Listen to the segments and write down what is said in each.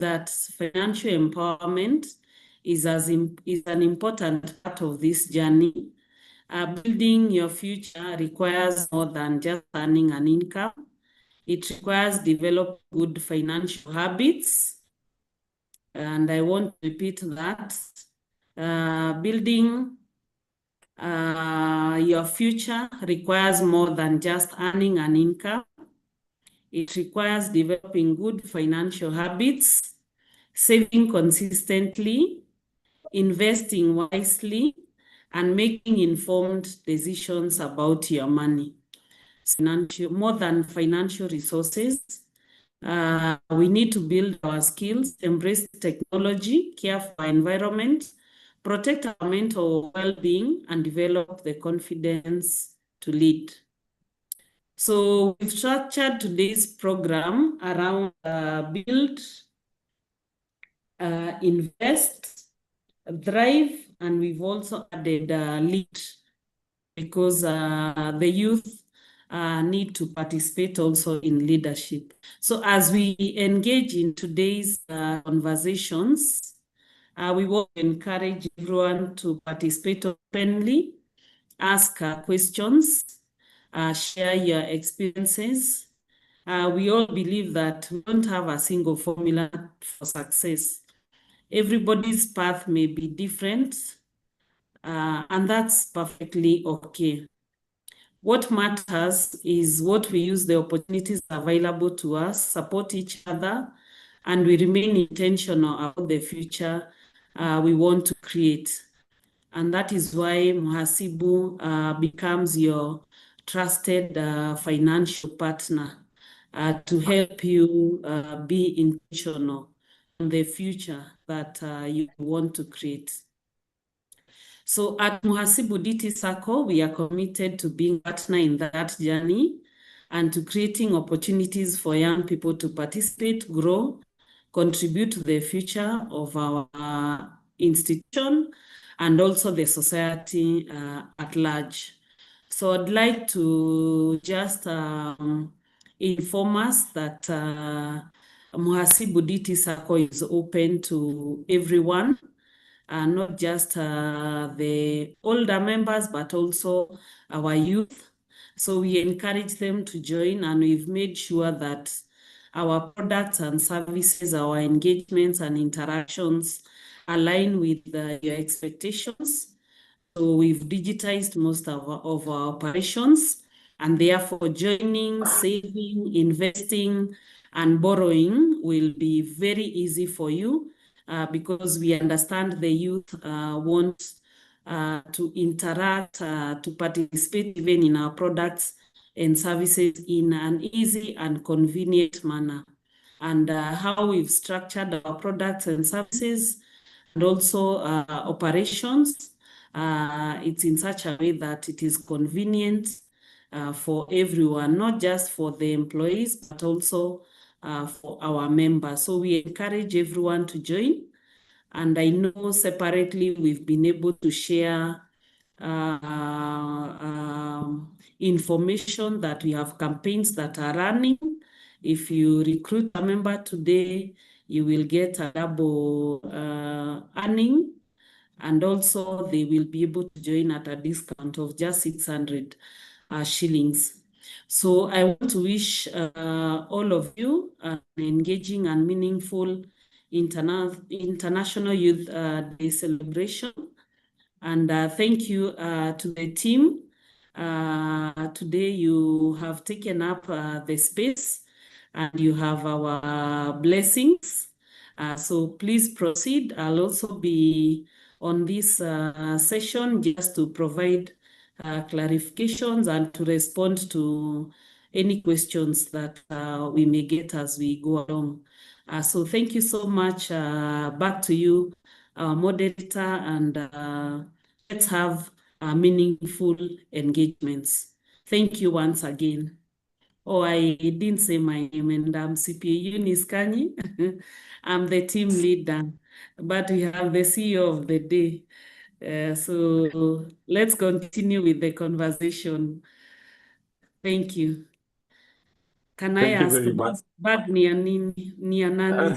that financial empowerment is an important part of this journey. Building your future requires more than just earning an income. It requires developing good financial habits. And I want to repeat that. Building your future requires more than just earning an income. It requires developing good financial habits, saving consistently, investing wisely, and making informed decisions about your money. More than financial resources, we need to build our skills, embrace technology, care for our environment, protect our mental well-being, and develop the confidence to lead. So we've structured today's program around build, invest, thrive, and we've also added lead, because the youth need to participate also in leadership. So as we engage in today's conversations, we want to encourage everyone to participate openly, ask questions, share your experiences. We all believe that we don't have a single formula for success. Everybody's path may be different, and that's perfectly okay. What matters is what we use the opportunities available to us, support each other, and we remain intentional about the future we want to create. And that is why Muhasibu becomes your trusted financial partner to help you be intentional on the future that you want to create. So at Muhasibu DT Sacco, we are committed to being a partner in that journey and to creating opportunities for young people to participate, grow, contribute to the future of our institution and also the society at large. So I'd like to just inform us that Muhasibu DT Sacco is open to everyone, not just the older members, but also our youth. So we encourage them to join, and we've made sure that our products and services, our engagements and interactions align with your expectations. So we've digitized most of our operations, and therefore joining, saving, investing, and borrowing will be very easy for you, because we understand the youth want to interact, to participate even in our products and services in an easy and convenient manner. And how we've structured our products and services and also operations, it's in such a way that it is convenient for everyone, not just for the employees, but also for our members. So we encourage everyone to join. And I know separately we've been able to share information that we have campaigns that are running. If you recruit a member today, you will get a double earning, and also they will be able to join at a discount of just 600 shillings. So I want to wish all of you an engaging and meaningful International Youth Day celebration. And thank you to the team. Today you have taken up the space and you have our blessings. So please proceed. I'll also be on this session just to provide clarifications and to respond to any questions that we may get as we go along. So thank you so much. Back to you, moderator, and let's have meaningful engagements. Thank you once again. Oh, I didn't say my name, and I'm CPA Eunice Kanyi. I'm the team leader, but we have the CEO of the day. So let's continue with the conversation. Thank you. Can I ask very much. bag ni ya nani?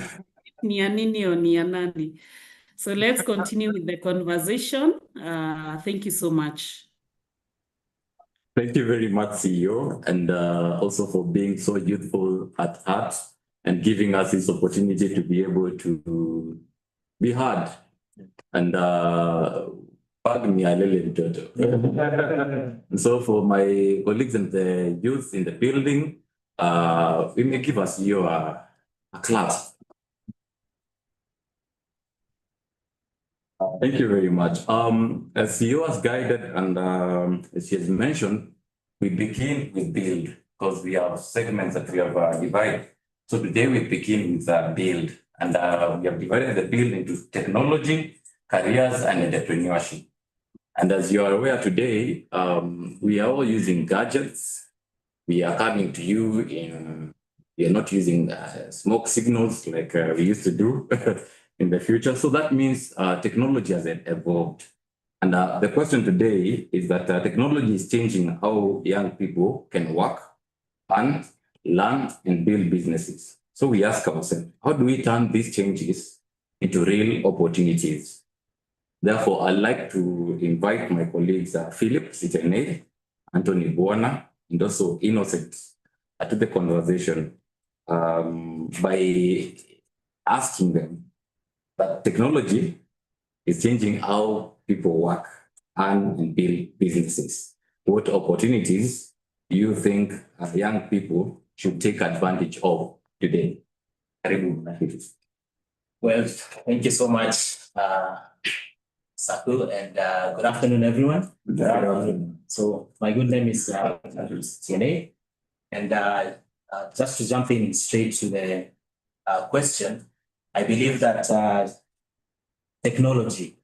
Ni ya nini or ni ya nani? So let's continue with the conversation. Thank you so much. Thank you very much, CEO, and also for being so youthful at heart and giving us this opportunity to be able to be heard. And so for my colleagues and the youth in the building, we may give us CEO a clap. Thank you very much. As CEO has guided and as she has mentioned, we begin with build because we have segments that we have divided. So today we begin with build, and we have divided the build into technology, careers, and entrepreneurship. And as you are aware today, we are all using gadgets. We are coming to you we are not using smoke signals like we used to do in the future. So that means technology has evolved. And the question today is that technology is changing how young people can work and learn and build businesses. So we ask ourselves, how do we turn these changes into real opportunities? Therefore, I'd like to invite my colleagues, Philip Sitene, Anthony Buona, and also Innocent to the conversation by asking them that technology is changing how people work and build businesses. What opportunities do you think young people should take advantage of today? Well, thank you so much, Saku, and good afternoon, everyone. Good afternoon. So my good name is Tiene, and just to jump in straight to the question, I believe that technology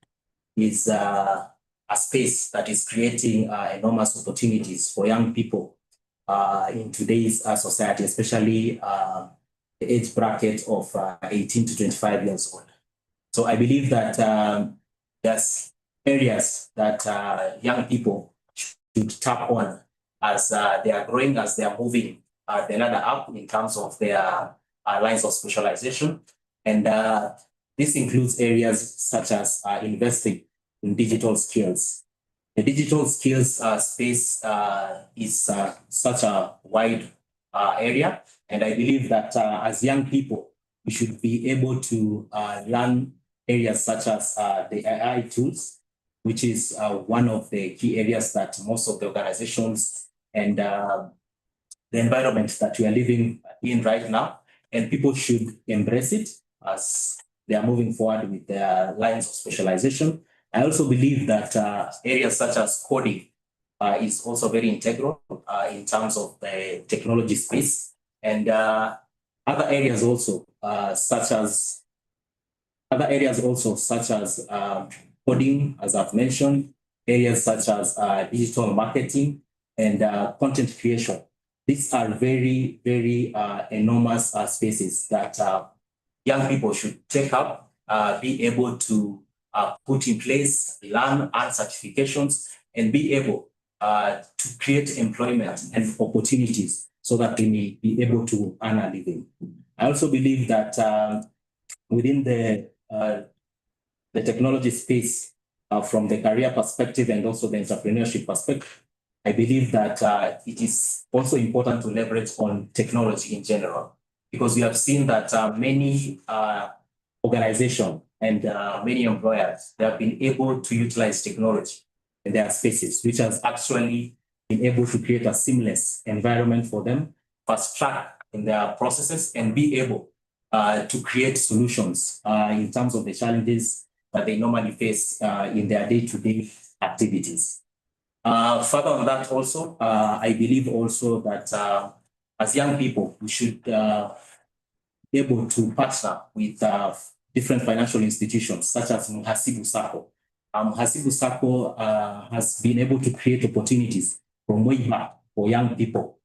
is a space that is creating enormous opportunities for young people in today's society, especially the age bracket of 18 to 25 years old. So I believe that there's areas that young people should tap on as they are growing, as they are moving the ladder up in terms of their lines of specialization. And this includes areas such as investing in digital skills. The digital skills space is such a wide area. And I believe that as young people, we should be able to learn areas such as the AI tools, which is one of the key areas that most of the organizations and the environment that we are living in right now, and people should embrace it as they are moving forward with their lines of specialization. I also believe that areas such as coding is also very integral in terms of the technology space, and other areas also such as coding, as I've mentioned, areas such as digital marketing and content creation. These are very, very enormous spaces that young people should take up, be able to put in place, learn, earn certifications, and be able to create employment and opportunities so that they may be able to earn a living. I also believe that within the technology space, from the career perspective and also the entrepreneurship perspective, I believe that it is also important to leverage on technology in general, because we have seen that many organizations and many employers, they have been able to utilize technology in their spaces, which has actually been able to create a seamless environment for them, fast track in their processes, and be able to create solutions in terms of the challenges that they normally face in their day-to-day activities. Further on that also, I believe also that as young people, we should be able to partner with different financial institutions such as Mhasibu Sacco. Mhasibu Sacco has been able to create opportunities from way back for young people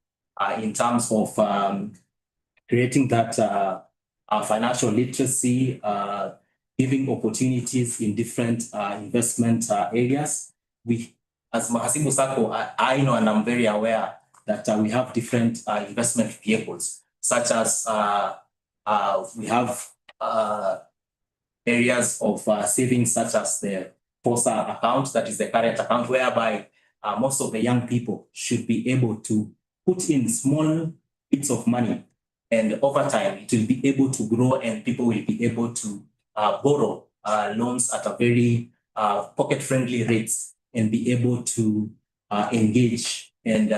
in terms of creating that financial literacy, giving opportunities in different investment areas. We, as Mhasibu Sacco, I know and I'm very aware that we have different investment vehicles, such as we have areas of savings such as the FOSA account, that is the current account, whereby most of the young people should be able to put in small bits of money, and over time it will be able to grow, and people will be able to borrow loans at a very pocket-friendly rates, and be able to engage and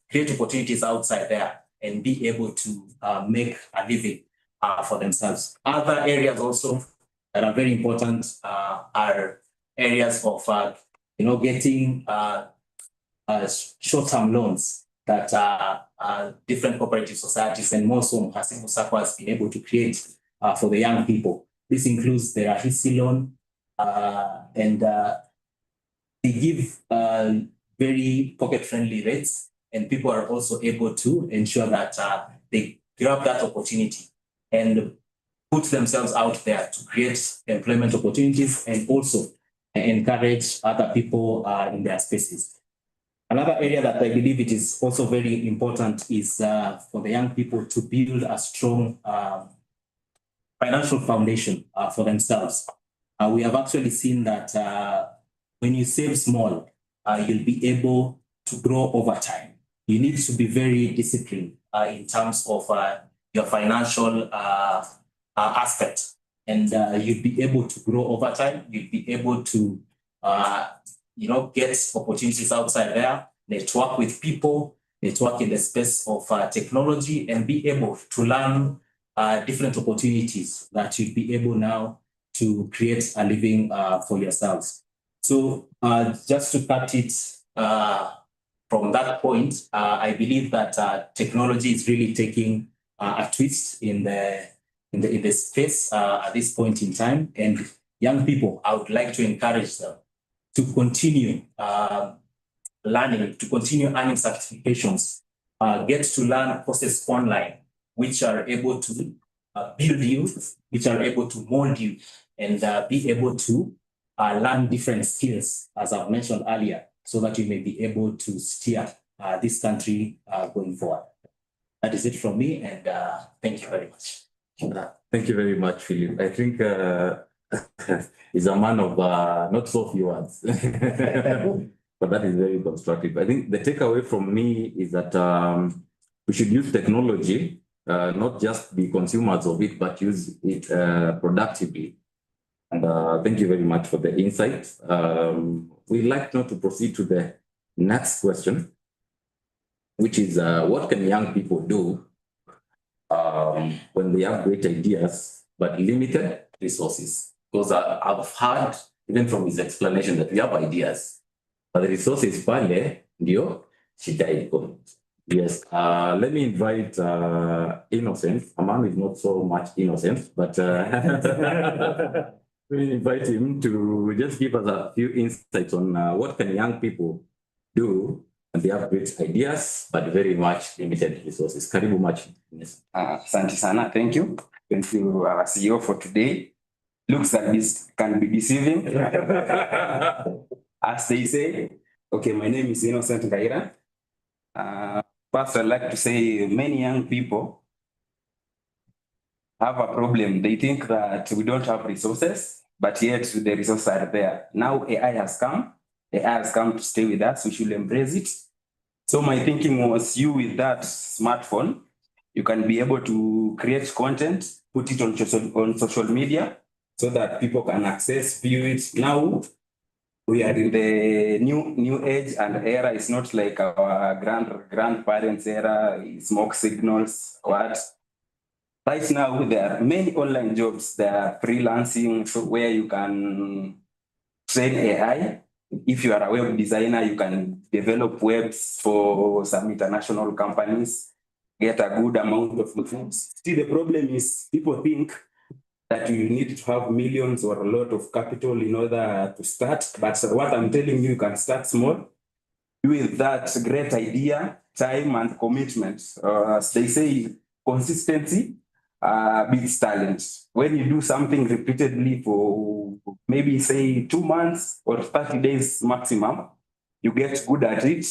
create opportunities outside there, and be able to make a living for themselves. Other areas also that are very important are areas of getting short-term loans that different cooperative societies and more so Hasimu Sacco has been able to create for the young people. This includes the Rahisi loan, and they give very pocket-friendly rates, and people are also able to ensure that they grab that opportunity and put themselves out there to create employment opportunities, and also encourage other people in their spaces. Another area that I believe it is also very important is for the young people to build a strong financial foundation for themselves. We have actually seen that when you save small, you'll be able to grow over time. You need to be very disciplined in terms of your financial aspect, and you'll be able to grow over time. You'll be able to get opportunities outside there, network with people, network in the space of technology, and be able to learn different opportunities that you'll be able now to create a living for yourselves. So just to cut it from that point, I believe that technology is really taking a twist in the space at this point in time, and young people, I would like to encourage them to continue learning, to continue earning certifications, get to learn courses online, which are able to build you, which are able to mold you, and be able to learn different skills, as I've mentioned earlier, so that you may be able to steer this country going forward. That is it from me, and thank you very much. Thank you very much, Philip. I think he's a man of not so few words, but that is very constructive. I think the takeaway from me is that we should use technology, not just be consumers of it, but use it productively. And thank you very much for the insight. We'd like now to proceed to the next question, which is what can young people do when they have great ideas but limited resources? Because I've heard, even from his explanation, that we have ideas, but the resources pale ndio shida iko. Yes, let me invite Innocent. A man is not so much innocent, but we invite him to just give us a few insights on what can young people do and they have great ideas, but very much limited resources. Karibu much. Asante sana. Thank you. Thank you, CEO, for today. Looks like this can be deceiving. As they say. Okay, my name is Innocent Gaira. First, I'd like to say many young people have a problem. They think that we don't have resources, but yet the resources are there. Now AI has come. AI has come to stay with us. We should embrace it. So my thinking was, you with that smartphone, you can be able to create content, put it on social media so that people can access, view it. Now we are in the new age, and era is not like our grandparents' era, smoke signals, what. Right now, there are many online jobs. There are freelancing, so where you can train AI. If you are a web designer, you can develop webs for some international companies, get a good amount of funds. Still, the problem is people think that you need to have millions or a lot of capital in order to start. But what I'm telling you, you can start small. With that great idea, time and commitment. As they say, consistency beats talent. When you do something repeatedly for maybe say 2 months or 30 days maximum, you get good at it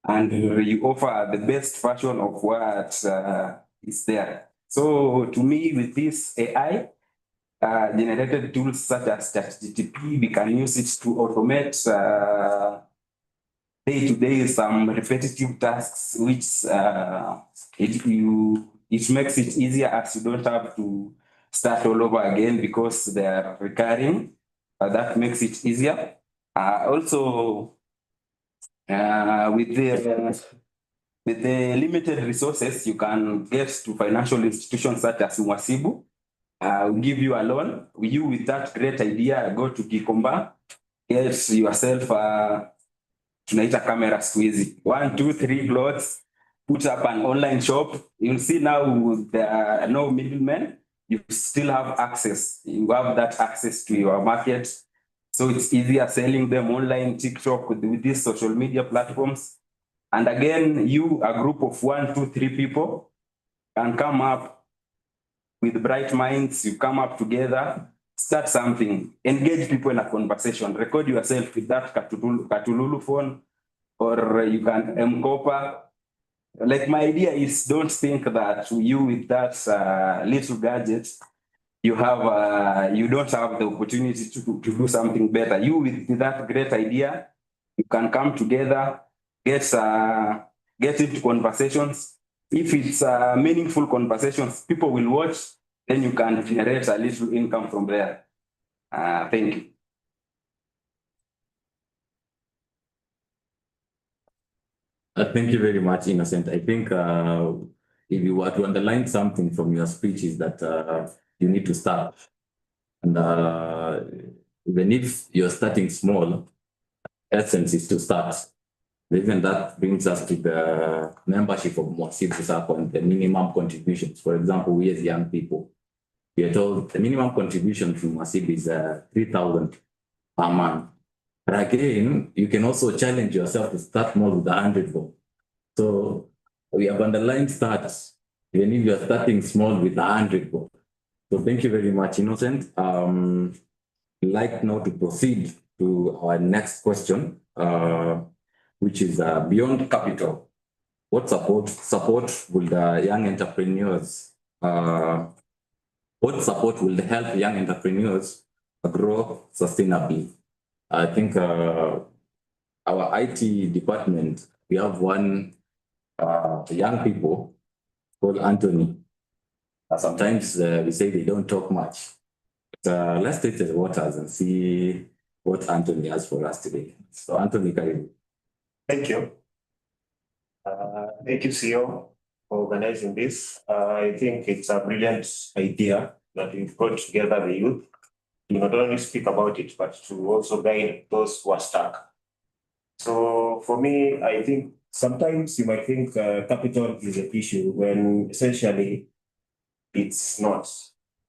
and you offer the best version of what is there. So to me, with this AI, generated tools such as ChatGPT, we can use it to automate day-to-day some repetitive tasks, which it makes it easier as you don't have to start all over again because they are recurring. That makes it easier. Also, with the limited resources, you can get to financial institutions such as Mwasibu. Will give you a loan. You with that great idea, go to Gikomba, get yourself tunaita camera siku hizi 1, 2, 3 plots, put up an online shop. You'll see now there are no middlemen. You still have access. You have that access to your market. So it's easier selling them online, TikTok, with these social media platforms. And again, you, a group of 1, 2, 3 people, can come up with bright minds. You come up together, start something, engage people in a conversation, record yourself with that Katululu phone, or you can M-Kopa. Like, my idea is, don't think that you with that little gadget, you don't have the opportunity to do something better. You with that great idea, you can come together, get into conversations. If it's meaningful conversations, people will watch, then you can generate a little income from there. Thank you. Thank you very much, Innocent. I think if you were to underline something from your speech is that you need to start. And even if you're starting small, essence is to start. Even that brings us to the membership of Mwasibu Sacco and the minimum contributions. For example, we as young people, we are told the minimum contribution to Mwasibu is 3,000 per month. But again, you can also challenge yourself to start more with 100 bob. So we have underlined starts, even if you're starting small with 100 bob. So thank you very much, Innocent. I'd like now to proceed to our next question, which is beyond capital. What support will the young entrepreneurs, what support will help young entrepreneurs grow sustainably? I think our IT department, we have one young people called Anthony. Sometimes we say they don't talk much. But, let's take the waters and see what Anthony has for us today. So Anthony, Karibu. Thank you. Thank you, CEO, for organizing this. I think it's a brilliant idea that we've brought together the youth to not only speak about it, but to also guide those who are stuck. So for me, I think sometimes you might think capital is an issue when essentially it's not.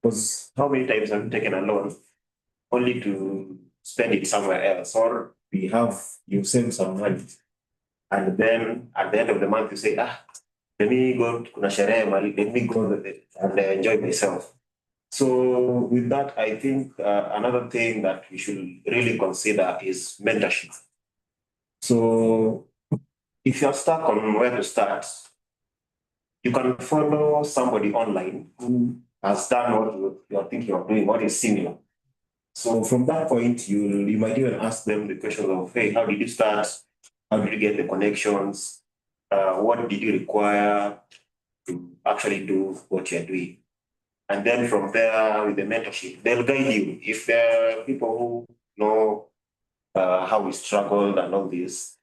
Because how many times have you taken a loan only to spend it somewhere else? Or you save some money, and then at the end of the month you say, let me go to kuna sherehe, let me go and enjoy myself. So with that, I think another thing that we should really consider is mentorship. So if you're stuck on where to start, you can follow somebody online who has done what you're thinking of doing, what is similar. So from that point, you might even ask them the question of, hey, how did you start? How did you get the connections? What did you require to actually do what you're doing? And then from there, with the mentorship, they'll guide you. If there are people who know how we struggled and all this,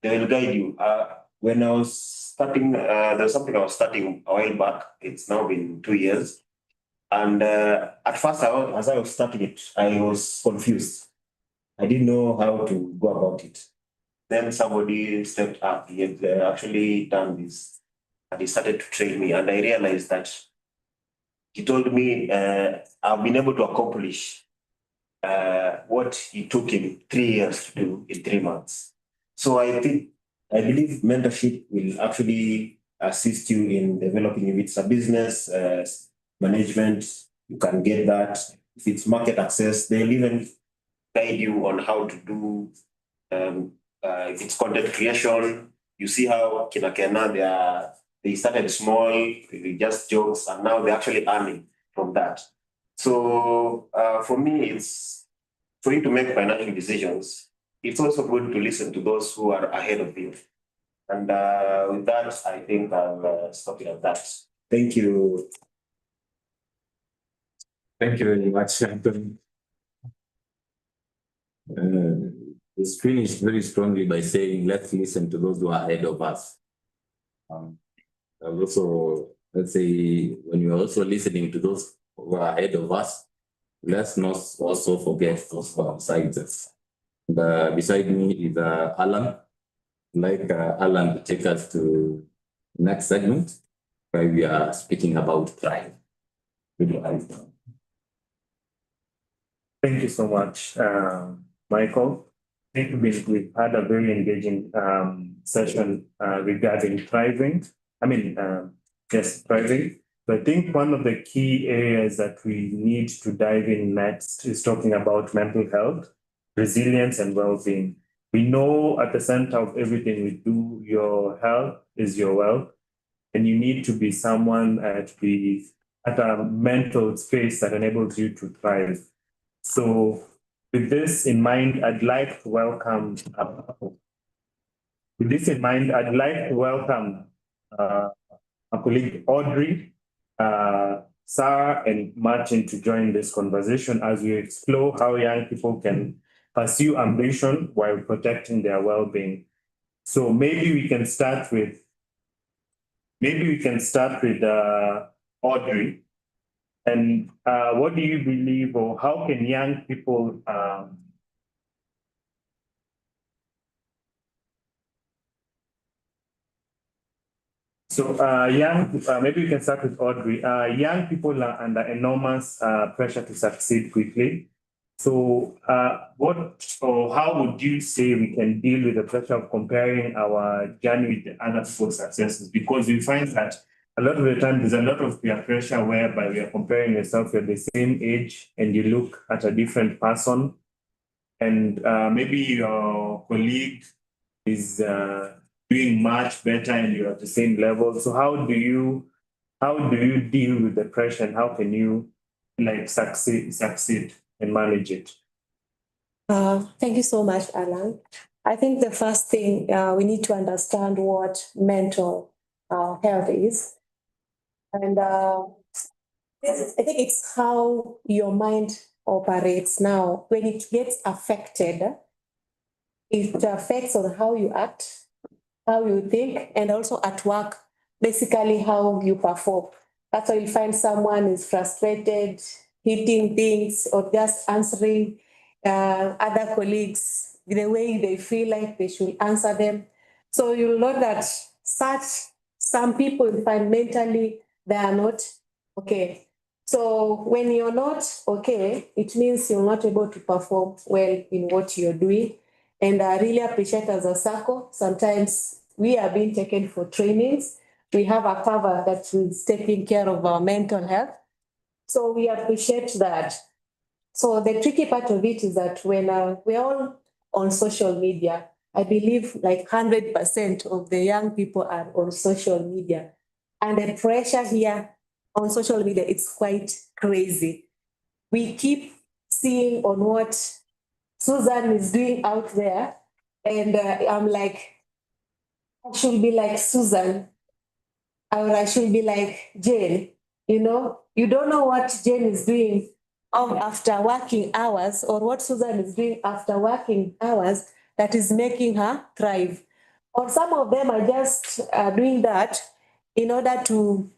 they will guide you. When I was starting, there was something I was starting a while back. It's now been 2 years. And at first, as I was starting it, I was confused. I didn't know how to go about it. Then somebody stepped up. He had actually done this. And he started to train me. And I realized that he told me I've been able to accomplish what it took him 3 years to do in 3 months. So I believe mentorship will actually assist you in developing. If it's a business management, you can get that. If it's market access, they'll even guide you on how to do. If it's content creation, you see how Kina Kena, they are They started small, with just jokes, and now they're actually earning from that. So for me, it's for you to make financial decisions. It's also good to listen to those who are ahead of you. And with that, I think I'll stop it at that. Thank you. Thank you very much, Anthony. It's finished very strongly by saying, let's listen to those who are ahead of us. Also, let's say, when you're also listening to those who are ahead of us, let's not also forget those who are beside us. Beside me is Alan. I'd like Alan to take us to the next segment where we are speaking about Thrive. Thank you so much, Michael. I think we've had a very engaging session regarding thriving. Thriving. So I think one of the key areas that we need to dive in next is talking about mental health, resilience, and well-being. We know at the center of everything we do, your health is your wealth, and you need to be someone to be at a mental space that enables you to thrive. So with this in mind, I'd like to welcome my colleague Audrey, Sarah, and Martin to join this conversation as we explore how young people can pursue ambition while protecting their well-being. So maybe we can start with Audrey. And what do you believe, or how can young people maybe we can start with Audrey. Young people are under enormous pressure to succeed quickly. So how would you say we can deal with the pressure of comparing our journey with other people's successes? Because we find that a lot of the time there's a lot of peer pressure whereby we are comparing yourself at the same age and you look at a different person, and maybe your colleague is doing much better and you're at the same level. So how do you deal with the pressure, and how can you succeed and manage it? Thank you so much, Alan. I think the first thing we need to understand what mental health is. And I think it's how your mind operates now. When it gets affected, it affects on how you act, how you think, and also at work, basically how you perform. That's why you'll find someone is frustrated, hitting things, or just answering other colleagues the way they feel like they should answer them. So you'll know that some people find mentally they are not okay. So when you're not okay, it means you're not able to perform well in what you're doing. And I really appreciate as a circle, sometimes we are being taken for trainings. We have a cover that is taking care of our mental health. So we appreciate that. So the tricky part of it is that when we're all on social media, I believe like 100% of the young people are on social media. And the pressure here on social media, it's quite crazy. We keep seeing on what Susan is doing out there. And I'm like, I should be like Susan, or I should be like Jane. You know, you don't know what Jane is doing after working hours, or what Susan is doing after working hours that is making her thrive. Or some of them are just doing that in order to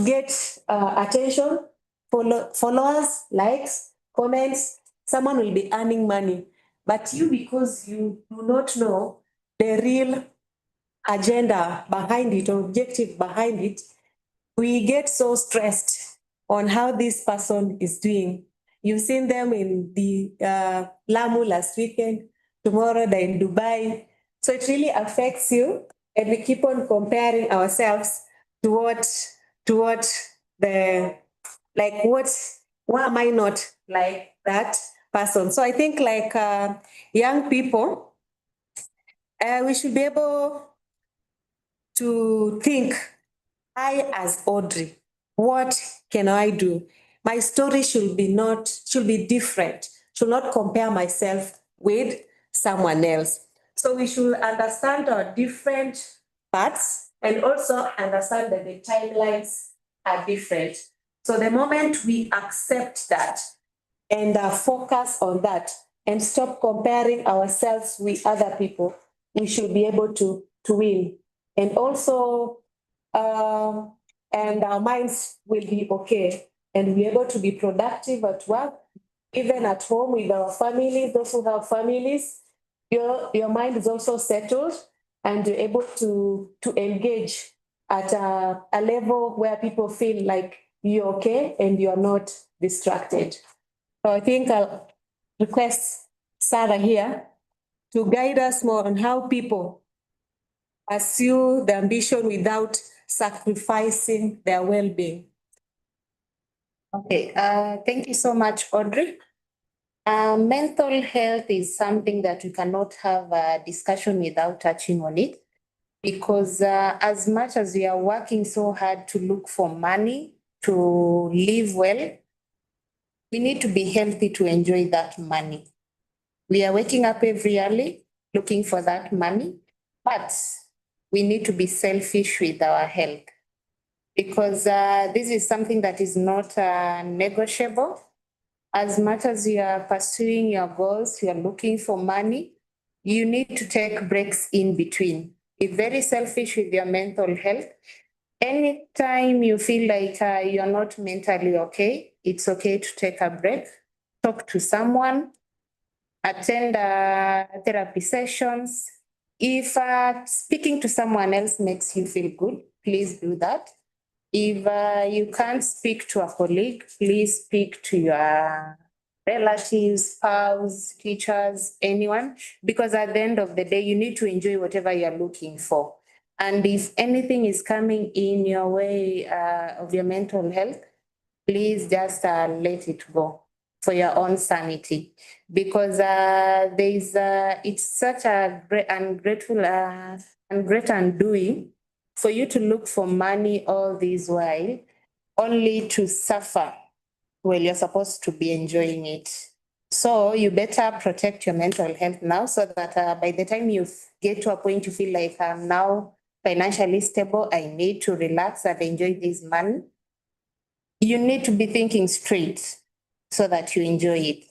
get attention, followers, likes, comments. Someone will be earning money, but you, because you do not know the real agenda behind it or objective behind it, we get so stressed on how this person is doing. You've seen them in the Lamu last weekend, tomorrow they're in Dubai. So it really affects you, and we keep on comparing ourselves to what why am I not like that person? So I think like young people, we should be able to think, I as Audrey, what can I do? My story should be different, should not compare myself with someone else. So we should understand our different parts and also understand that the timelines are different. So the moment we accept that and focus on that and stop comparing ourselves with other people, we should be able to win. And also, and our minds will be okay and be able to be productive at work, even at home with our families, those who have families. Your mind is also settled and you're able to engage at a level where people feel like you're okay and you're not distracted. So I think I'll request Sarah here to guide us more on how people pursue the ambition without sacrificing their well-being. Okay, thank you so much, Audrey. Mental health is something that we cannot have a discussion without touching on it, because as much as we are working so hard to look for money to live well, we need to be healthy to enjoy that money. We are waking up every early looking for that money, but we need to be selfish with our health, because this is something that is not negotiable. As much as you are pursuing your goals, you are looking for money, you need to take breaks in between. Be very selfish with your mental health. Anytime you feel like you're not mentally okay, it's okay to take a break, talk to someone, attend therapy sessions. If speaking to someone else makes you feel good, please do that. If you can't speak to a colleague, please speak to your relatives, spouse, teachers, anyone, because at the end of the day, you need to enjoy whatever you're looking for. And if anything is coming in your way of your mental health, please just let it go for your own sanity, because it's such a great ungrateful and great undoing for you to look for money all this while only to suffer while you're supposed to be enjoying it. So you better protect your mental health now, so that by the time you get to a point you feel like I'm now financially stable, I need to relax and enjoy this money. You need to be thinking straight so that you enjoy it.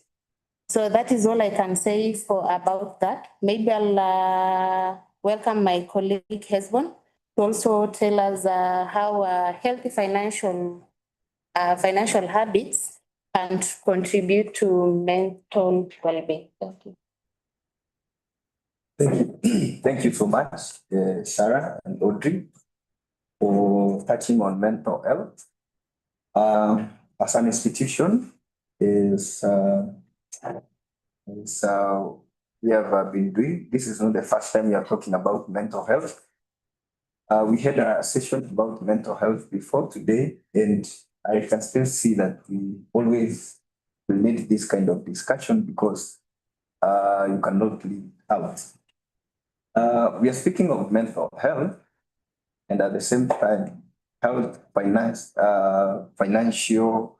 So that is all I can say for about that. Maybe I'll welcome my colleague Hesbon to also tell us how healthy financial habits can contribute to mental well-being. Thank you. Thank you so much, Sarah and Audrey, for touching on mental health. As an institution, we have been doing. This is not the first time we are talking about mental health. We had a session about mental health before today, and I can still see that we always will need this kind of discussion, because you cannot leave out. We are speaking of mental health, and at the same time, health, finance, financial,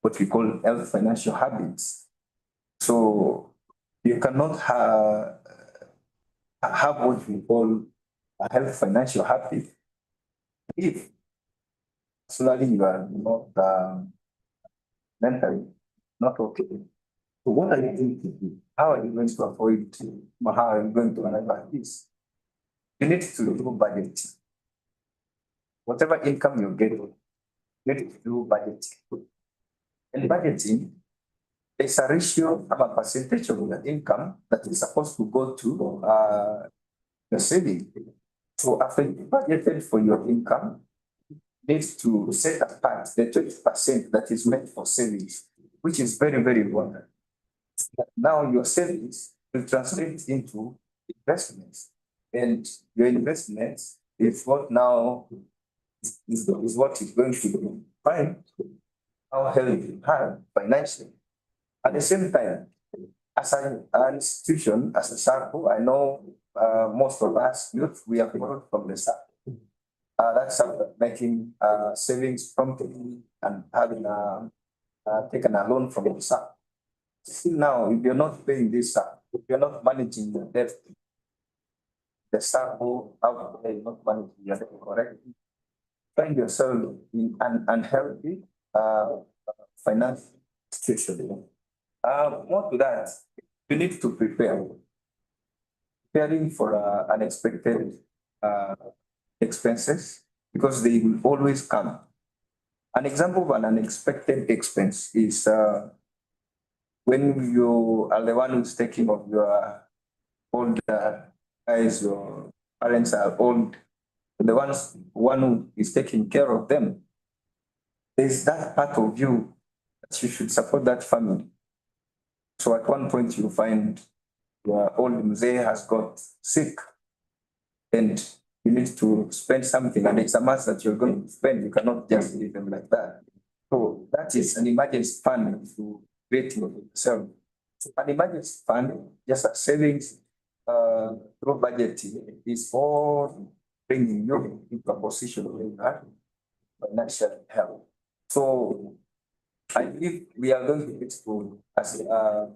what we call health financial habits. So you cannot have what we call a health financial habit if personally you are not mentally not okay. So what are you going to do? How are you going to avoid how are you going to arrive this? You need to do budgeting. Whatever income you get, you need to do budgeting. And budgeting is a ratio of a percentage of your income that is supposed to go to the saving. So after you budgeted for your income, you need to set apart the 20% that is meant for savings, which is very, very important. Now your savings will translate into investments, and your investments is what now is what is going to define how healthy you are financially. At the same time, as an institution, as a circle, I know most of us youth, we are borrowed from the circle. That's making savings promptly and having taken a loan from the SACC. See now, if you're not paying this SACC, if you're not managing your debt, the SACC will out there not managing your debt correctly. Find yourself in an unhealthy financial situation. More to that, you need to prepare. Preparing for unexpected expenses because they will always come. An example of an unexpected expense is when you are the one who's taking of your old guys, your parents are old, the one who is taking care of them. There's that part of you that you should support that family. So at one point you find your old mzee has got sick and you need to spend something and it's a must that you're going to spend. You cannot just leave them like that. So that is an emergency fund to create yourself. An emergency fund, just a savings through budgeting is for bringing you into a position where you have financial help. So I believe we are going to get to as a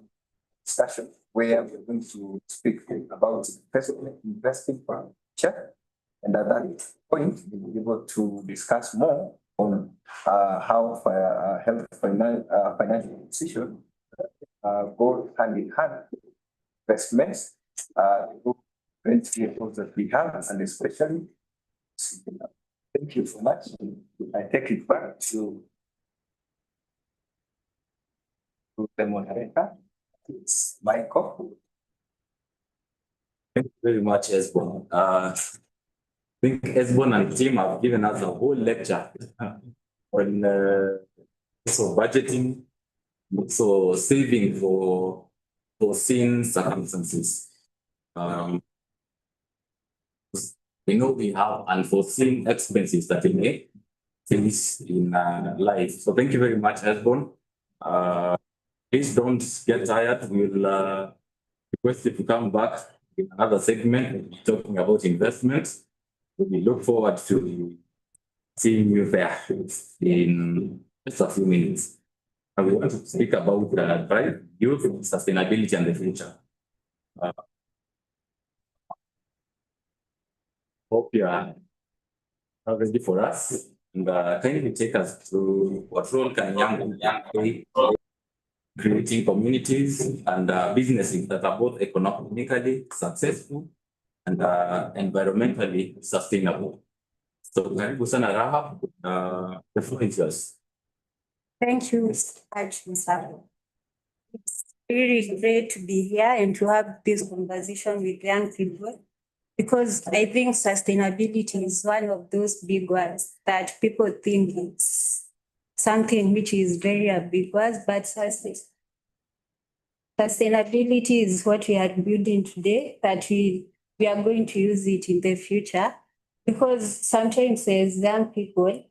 discussion where we're going to speak about investing for future. And at that point, we'll be able to discuss more on how financial decision go hand in hand. Investments, different vehicles that we have, and especially. Thank you so much. I take it back to the moderator. It's Michael. Thank you very much, Esbon. I think Esbon and team have given us a whole lecture on also budgeting, also saving for foreseen circumstances. We know we have unforeseen expenses that we may face in life. So thank you very much, Esbon. Please don't get tired. We'll request you to come back in another segment talking about investments. We look forward to seeing you there in just a few minutes. And we want to speak about drive, youth, sustainability, and the future. Hope you are ready for us. And kindly take us through what role can young play creating communities and businesses that are both economically successful and environmentally sustainable. So, karibu sana Rahab, the floor is yours. Thank you, Mr. It's really great to be here and to have this conversation with young people because I think sustainability is one of those big words that people think it's something which is very ambiguous, but sustainability is what we are building today, that we are going to use it in the future. Because sometimes as young people,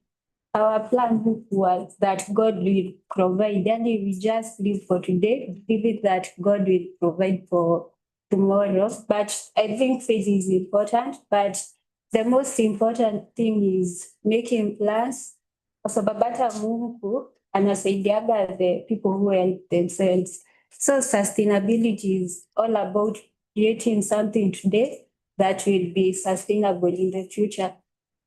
our plan was that God will provide, and we just live for today, believe that God will provide for tomorrow. But I think faith is important, but the most important thing is making plans. Kwa sababu hata Mungu anasaidiaga the people who help themselves. So sustainability is all about creating something today that will be sustainable in the future.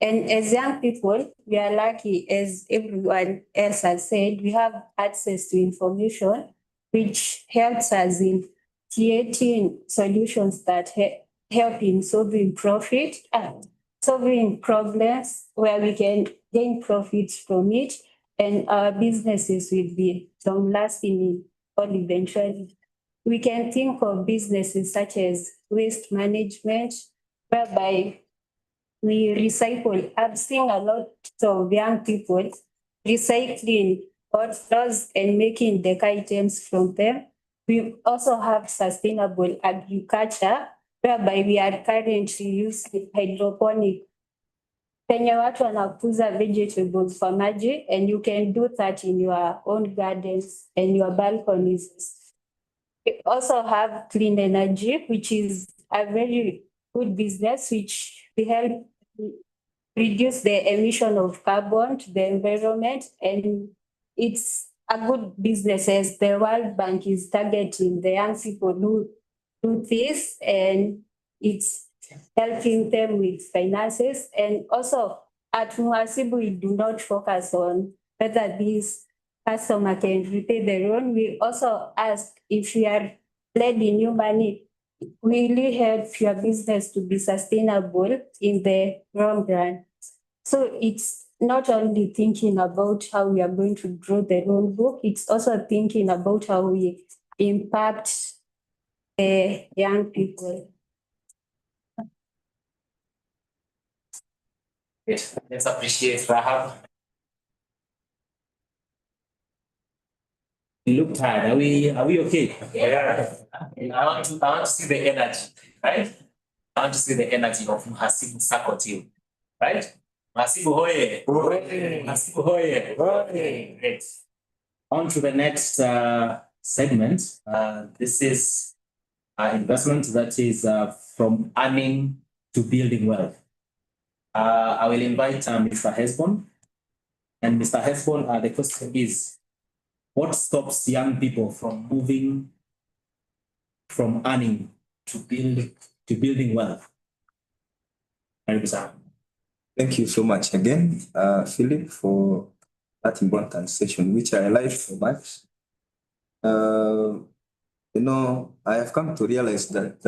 And as young people, we are lucky, as everyone else has said, we have access to information, which helps us in creating solutions that help in solving solving problems where we can gain profits from it, and our businesses will be long-lasting or eventually. We can think of businesses such as waste management, whereby we recycle. I've seen a lot of young people recycling bottles and making deco items from them. We also have sustainable agriculture, whereby we are currently using hydroponic. Penye watu wanakuza vegetables for maji, and you can do that in your own gardens and your balconies. We also have clean energy, which is a very good business, which we help reduce the emission of carbon to the environment, and it's a good business as the World Bank is targeting the young people who do this, and it's helping them with finances. And also at Muhasibu, we do not focus on whether this customer can repay the loan. We also ask if you are lending new money, really help your business to be sustainable in the long run. So it's not only thinking about how we are going to grow the loan book, it's also thinking about how we impact the young people. Yes, let's appreciate Rahab. You look tired. Are we okay? Yeah. I want to see the energy, right? I want to see the energy of Muhasibu Sacco team, right? Muhasibu hoye. Muhasibu hoye. Great. On to the next segment. This is investment that is from earning to building wealth. I will invite Mr. Hesbon. And Mr. Hesbon, the question is, what stops young people from moving from earning to building wealth? Thank you so much again, Philip, for that important session, which I like so much. I have come to realize that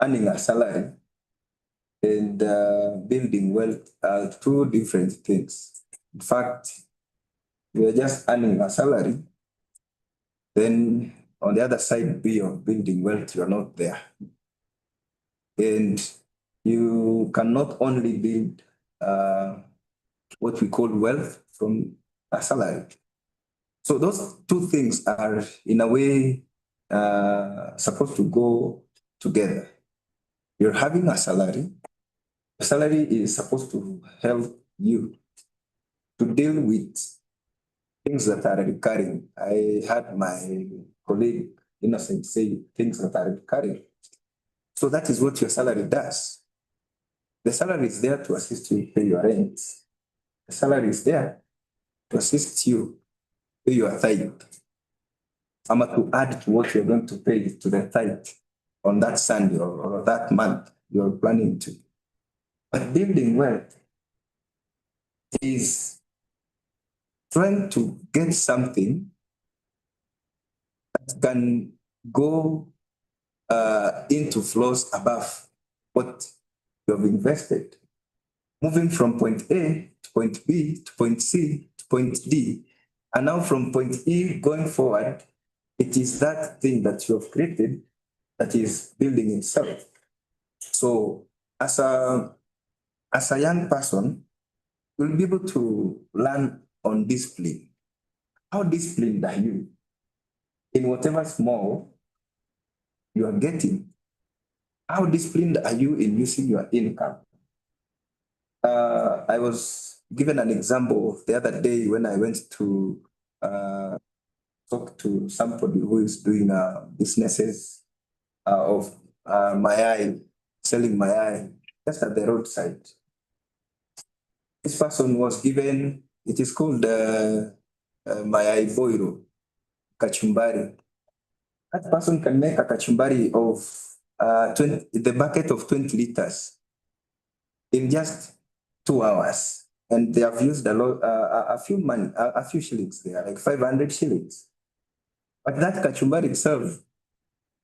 earning a salary and building wealth are two different things. In fact, we are just earning a salary, then on the other side, of building wealth, you are not there. And you cannot only build what we call wealth from a salary. So those two things are, in a way, supposed to go together. You're having a salary. The salary is supposed to help you to deal with things that are recurring. I had my colleague Innocent say things that are recurring. So that is what your salary does. The salary is there to assist you pay your rent. The salary is there to assist you pay your tithe. I'm to add to what you're going to pay to the tithe on that Sunday or that month you're planning to. But building wealth is trying to get something that can go into flows above what you have invested. Moving from point A to point B to point C to point D. And now from point E going forward, it is that thing that you have created that is building itself. So as a young person, you'll be able to learn on discipline. How disciplined are you in whatever small you are getting? How disciplined are you in using your income? I was given an example the other day when I went to talk to somebody who is doing businesses of mayai, selling mayai just at the roadside. This person was given, it is called mayai boiro, kachumbari. That person can make a kachumbari of the bucket of 20 liters in just 2 hours. And they have used a few shillings there, like 500 shillings. But that kachumbari itself,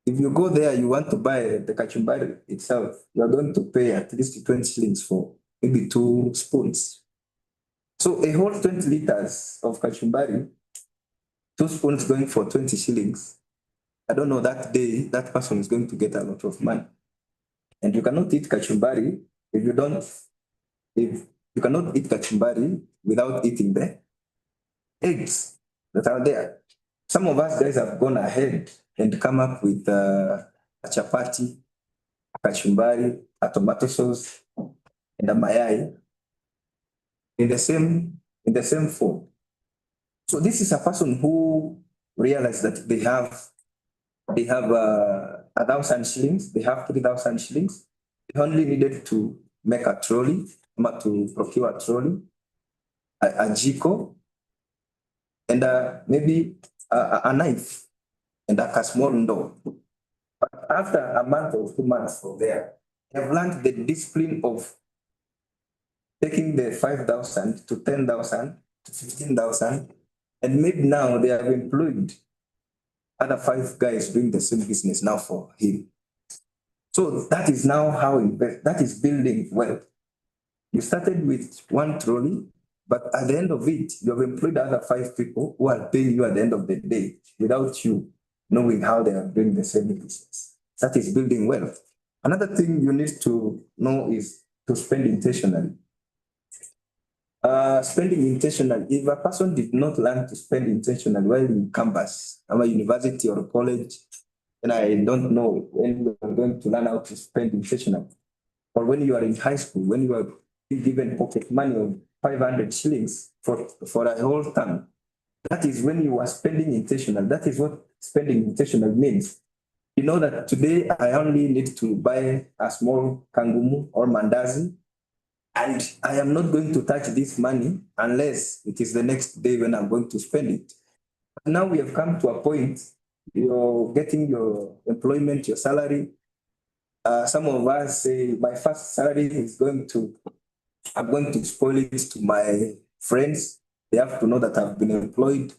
if you go there, you want to buy the kachumbari itself, you are going to pay at least 20 shillings for maybe 2 spoons. So a whole 20 liters of kachumbari, 2 spoons going for 20 shillings. I don't know, that day, that person is going to get a lot of money. And you cannot eat kachumbari if you cannot eat kachumbari without eating the eggs that are there. Some of us guys have gone ahead and come up with a chapati, a kachumbari, a tomato sauce, and a mayai in the same form. So this is a person who realized that they have 1,000 shillings, they have 3,000 shillings. They only needed to make a trolley to procure a trolley, a jiko, and maybe a knife and a small door. But after a month or 2 months from there, they have learned the discipline of taking the 5,000 to 10,000 to 15,000, and maybe now they have employed other 5 guys doing the same business now for him. So that is now how that is building wealth. You started with 1 trolley, but at the end of it, you have employed other 5 people who are paying you at the end of the day without you knowing how they are doing the same business. That is building wealth. Another thing you need to know is to spend intentionally. Spending intentionally. If a person did not learn to spend intentionally while in campus, our university or college, then I don't know when you are going to learn how to spend intentionally. Or when you are in high school, when you are given pocket money of 500 shillings for a whole term, that is when you are spending intentional. That is what spending intentional means. You know that today I only need to buy a small kangumu or mandazi, and I am not going to touch this money unless it is the next day when I'm going to spend it. But now we have come to a point, you're getting your employment, your salary. Some of us say my first salary I'm going to spoil it to my friends. They have to know that I've been employed.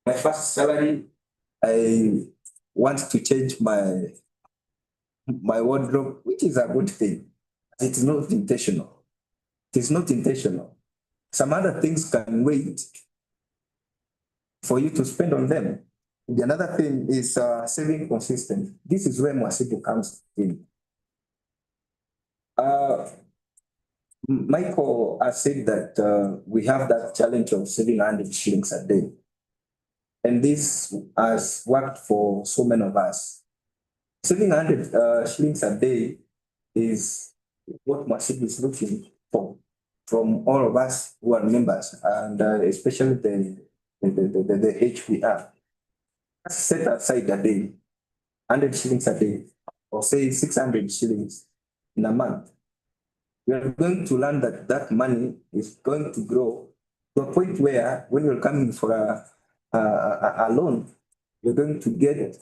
My first salary, I want to change my wardrobe, which is a good thing. It's not intentional. It is not intentional. Some other things can wait for you to spend on them. The another thing is saving consistent. This is where Mwasibu comes in. Michael has said that we have that challenge of saving 100 shillings a day. And this has worked for so many of us. Saving 100 shillings a day is what Mwasibu is looking for from all of us who are members, and especially the HPR. Set aside a day, 100 shillings a day, or say 600 shillings in a month. We are going to learn that that money is going to grow to a point where when you're coming for a loan, you're going to get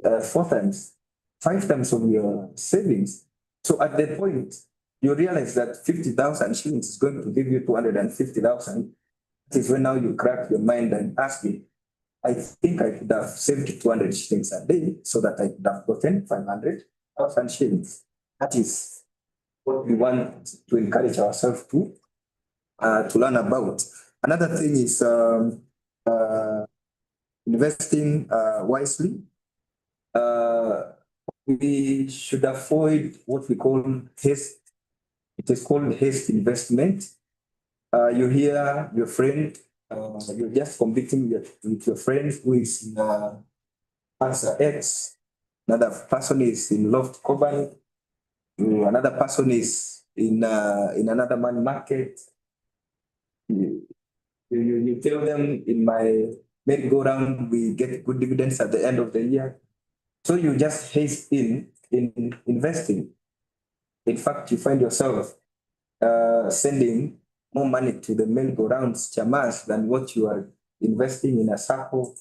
4 times, 5 times of your savings. So at that point, you realize that 50,000 shillings is going to give you 250,000. That is when now you crack your mind and ask me, I think I could have saved 200 shillings a day so that I could have gotten 500,000 shillings. That is what we want to encourage ourselves to learn about. Another thing is investing wisely. We should avoid what we call haste. It is called haste investment. You hear your friend, you're just competing with your friend who is in answer X. Another person is in Loft Coban. Another person is in another man market. You tell them in my merry-go-round we get good dividends at the end of the year. So you just haste in investing. In fact, you find yourself sending more money to the merry-go-rounds chamas than what you are investing in a circle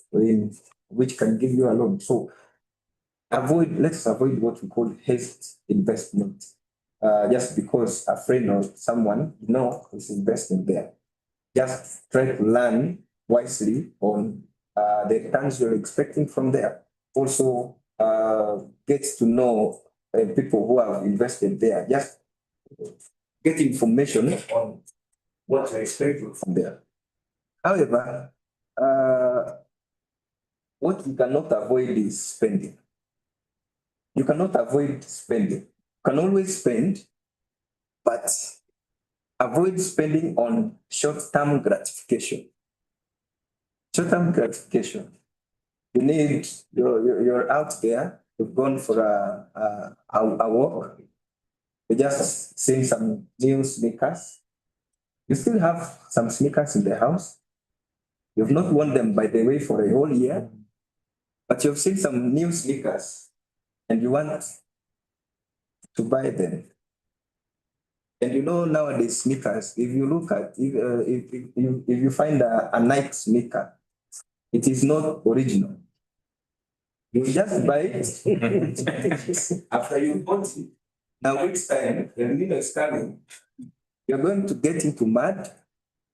which can give you a loan. So let's avoid what we call haste investment. Just because a friend or someone is investing there. Just try to learn wisely on the returns you're expecting from there. Also, get to know people who have invested there. Just get information on what you're expecting from there. However, what you cannot avoid is spending. You cannot avoid spending. You can always spend, but avoid spending on short-term gratification. Short-term gratification. You're out there, you've gone for a walk, you're just seeing some new sneakers. You still have some sneakers in the house. You've not worn them, by the way, for a whole year, but you've seen some new sneakers and you want to buy them. And you know, nowadays sneakers, if you look at, if you find a Nike sneaker, it is not original. You just buy it after you bought it. Now each time, when you is coming, you're going to get into mud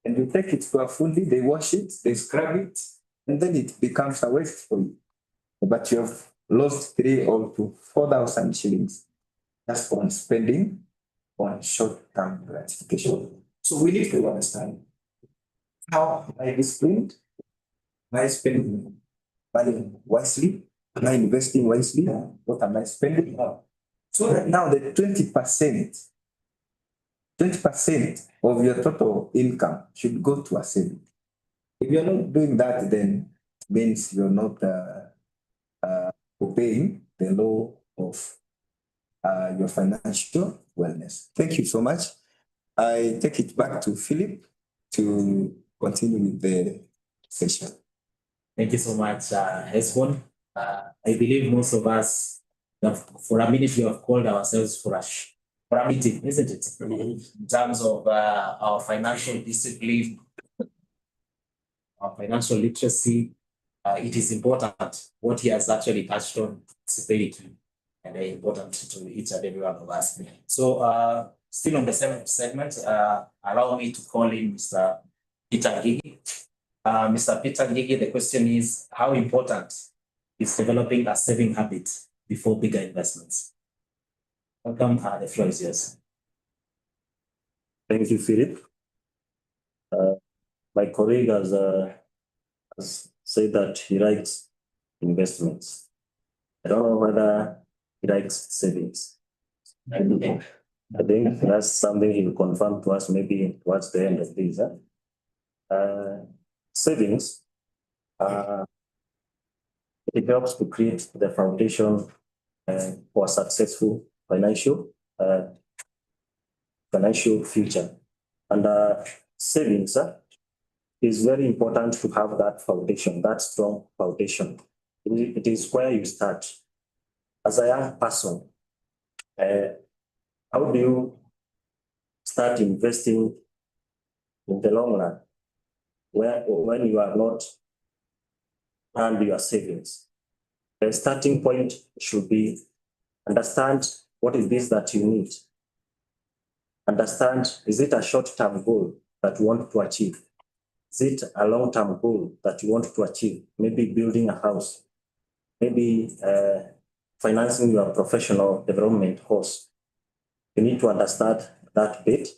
and you take it to a fully, they wash it, they scrub it, and then it becomes a waste for you. But you have lost 3 or to 4,000 shillings just on spending on short-term gratification. So we need to understand how am I disciplined? Am I spending money wisely? Am I investing wisely? What am I spending on? So that now the 20% of your total income should go to a saving. If you're not doing that, then it means you're not obeying the law of your financial wellness. Thank you so much. I take it back to Philip to continue with the session. Thank you so much, Hesbon. I believe most of us, for a minute, we have called ourselves for a meeting, isn't it? In terms of our financial discipline, our financial literacy, it is important. What he has actually touched on is very key and very important to each and every one of us. So, still on the same segment, allow me to call in Mr. Peter Ngigi. Mr. Peter Ngigi, the question is, how important is developing a saving habit before bigger investments? Welcome, the floor is yours. Thank you, Philip. My colleague has said that he likes investments. I don't know whether he likes savings. I think that's something he will confirm to us maybe towards the end of this. Savings, it helps to create the foundation for a successful financial future. And savings is very important to have that foundation, that strong foundation. It is where you start. As a young person, how do you start investing in the long run when you are not earned your savings? The starting point should be understand what is this that you need. Understand, is it a short-term goal that you want to achieve? Is it a long-term goal that you want to achieve? Maybe building a house, maybe financing your professional development course. You need to understand that bit.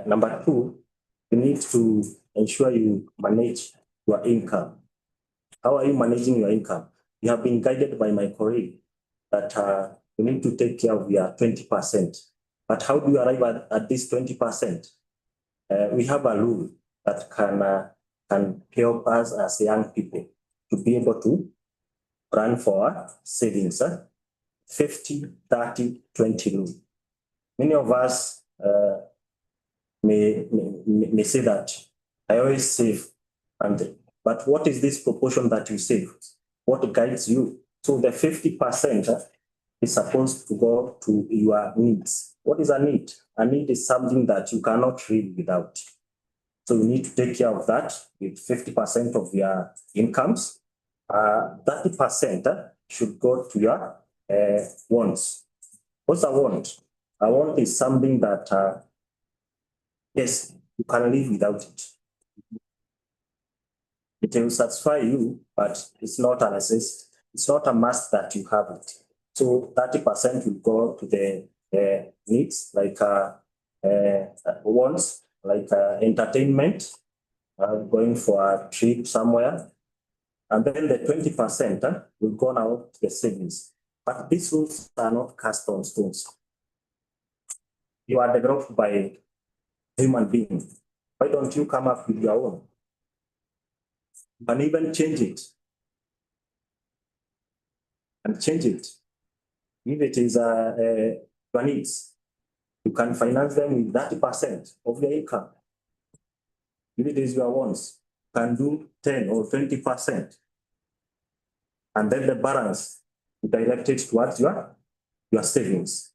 Number 2, you need to ensure you manage your income. How are you managing your income? You have been guided by my colleague that you need to take care of your 20%. But how do you arrive at this 20%? We have a rule that can help us as young people to be able to plan for savings. 50, 30, 20 rule. Many of us may say that I always save, but what is this proportion that you save? What guides you? So the 50% is supposed to go to your needs. What is a need? A need is something that you cannot live without. So you need to take care of that with 50% of your incomes. 30% should go to your wants. What's a want? A want is something that, yes, you can live without it. It will satisfy you, but it's not a necessity. It's not a must that you have it. So 30% will go to the needs, like wants, like entertainment, going for a trip somewhere. And then the 20% will go now to the savings. But these rules are not cast on stones. You are developed by a human being. Why don't you come up with your own? You can even change it. And change it. If it is your needs, you can finance them with 30% of your income. If it is your wants, you can do 10 or 20%. And then the balance, you direct it towards your savings.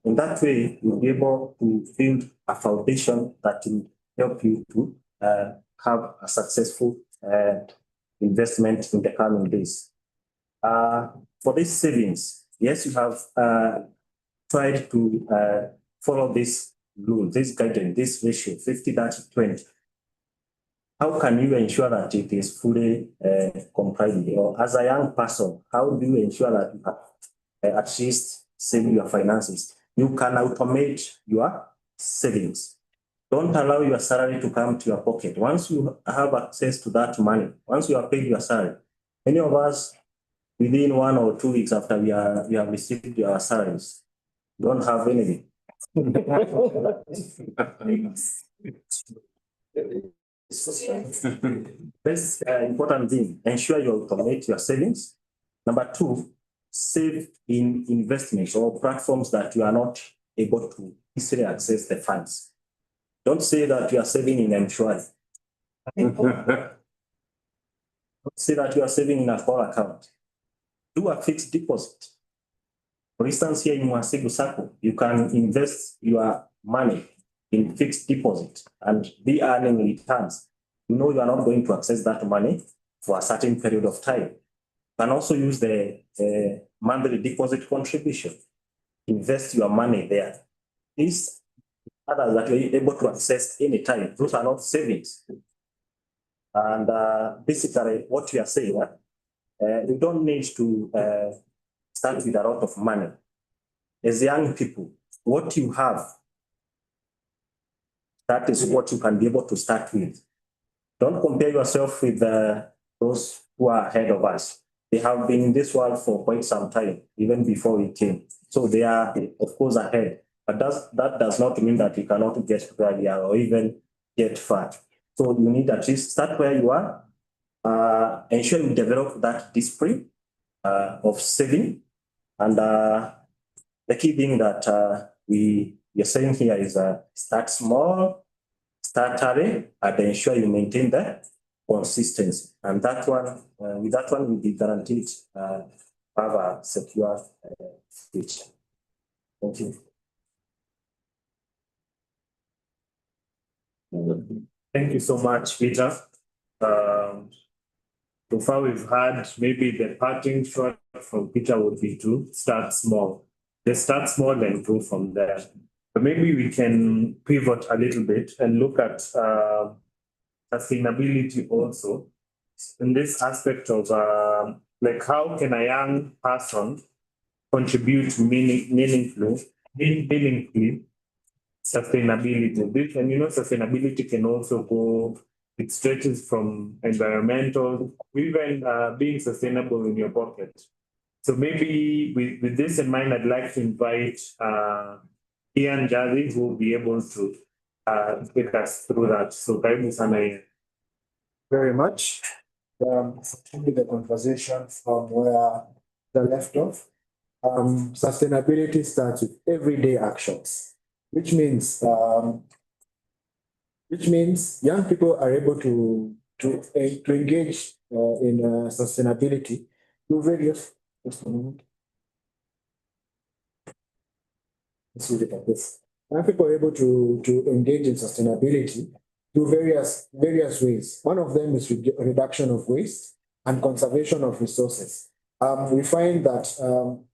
In that way, you'll be able to build a foundation that will help you to have a successful investment in the coming days. For these savings, yes, you have tried to follow this rule, this guidance, this ratio, 50-30-20. How can you ensure that it is fully complied? Or as a young person, how do you ensure that you have at least saving your finances? You can automate your savings. Don't allow your salary to come to your pocket. Once you have access to that money, once you have paid your salary, many of us, within 1 or 2 weeks after we have received your salaries, don't have anything. That's important thing. Ensure you automate your savings. Number 2, save in investments or platforms that you are not able to easily access the funds. Don't say that you are saving in M-Shwari. Don't say that you are saving in a call account. Do a fixed deposit. For instance, here in Mwasigu Sacco, you can invest your money in fixed deposit and be earning returns. You know you are not going to access that money for a certain period of time. You can also use the monthly deposit contribution. Invest your money there. These others that you're able to access anytime, those are not savings. And basically what we are saying, you don't need to start with a lot of money. As young people, what you have, that is what you can be able to start with. Don't compare yourself with those who are ahead of us. They have been in this world for quite some time, even before we came. So they are, of course, ahead. But that does not mean that you cannot get where we are or even get far. So you need at least start where you are, ensure you develop that discipline of saving. And the key thing that we are saying here is start small, start early, and ensure you maintain the consistency. And that one, with that one, will be guaranteed have a secure future. Thank you. Thank you so much, Peter. So far we've had maybe the parting shot from Peter would be to start small. Just start small and go from there. But maybe we can pivot a little bit and look at sustainability also in this aspect of like how can a young person contribute meaningfully sustainability. And you know, sustainability can also go, it stretches from environmental, even being sustainable in your pocket. So maybe with this in mind, I'd like to invite Ian Jazzy, who will be able to take us through that. So karibu sana Ian. Very much. Continue the conversation from where the left off. Sustainability starts with everyday actions, which means young people are able to engage in sustainability through various. Just a moment. Let's read it like this. Young people are able to engage in sustainability through various ways. One of them is reduction of waste and conservation of resources. We find that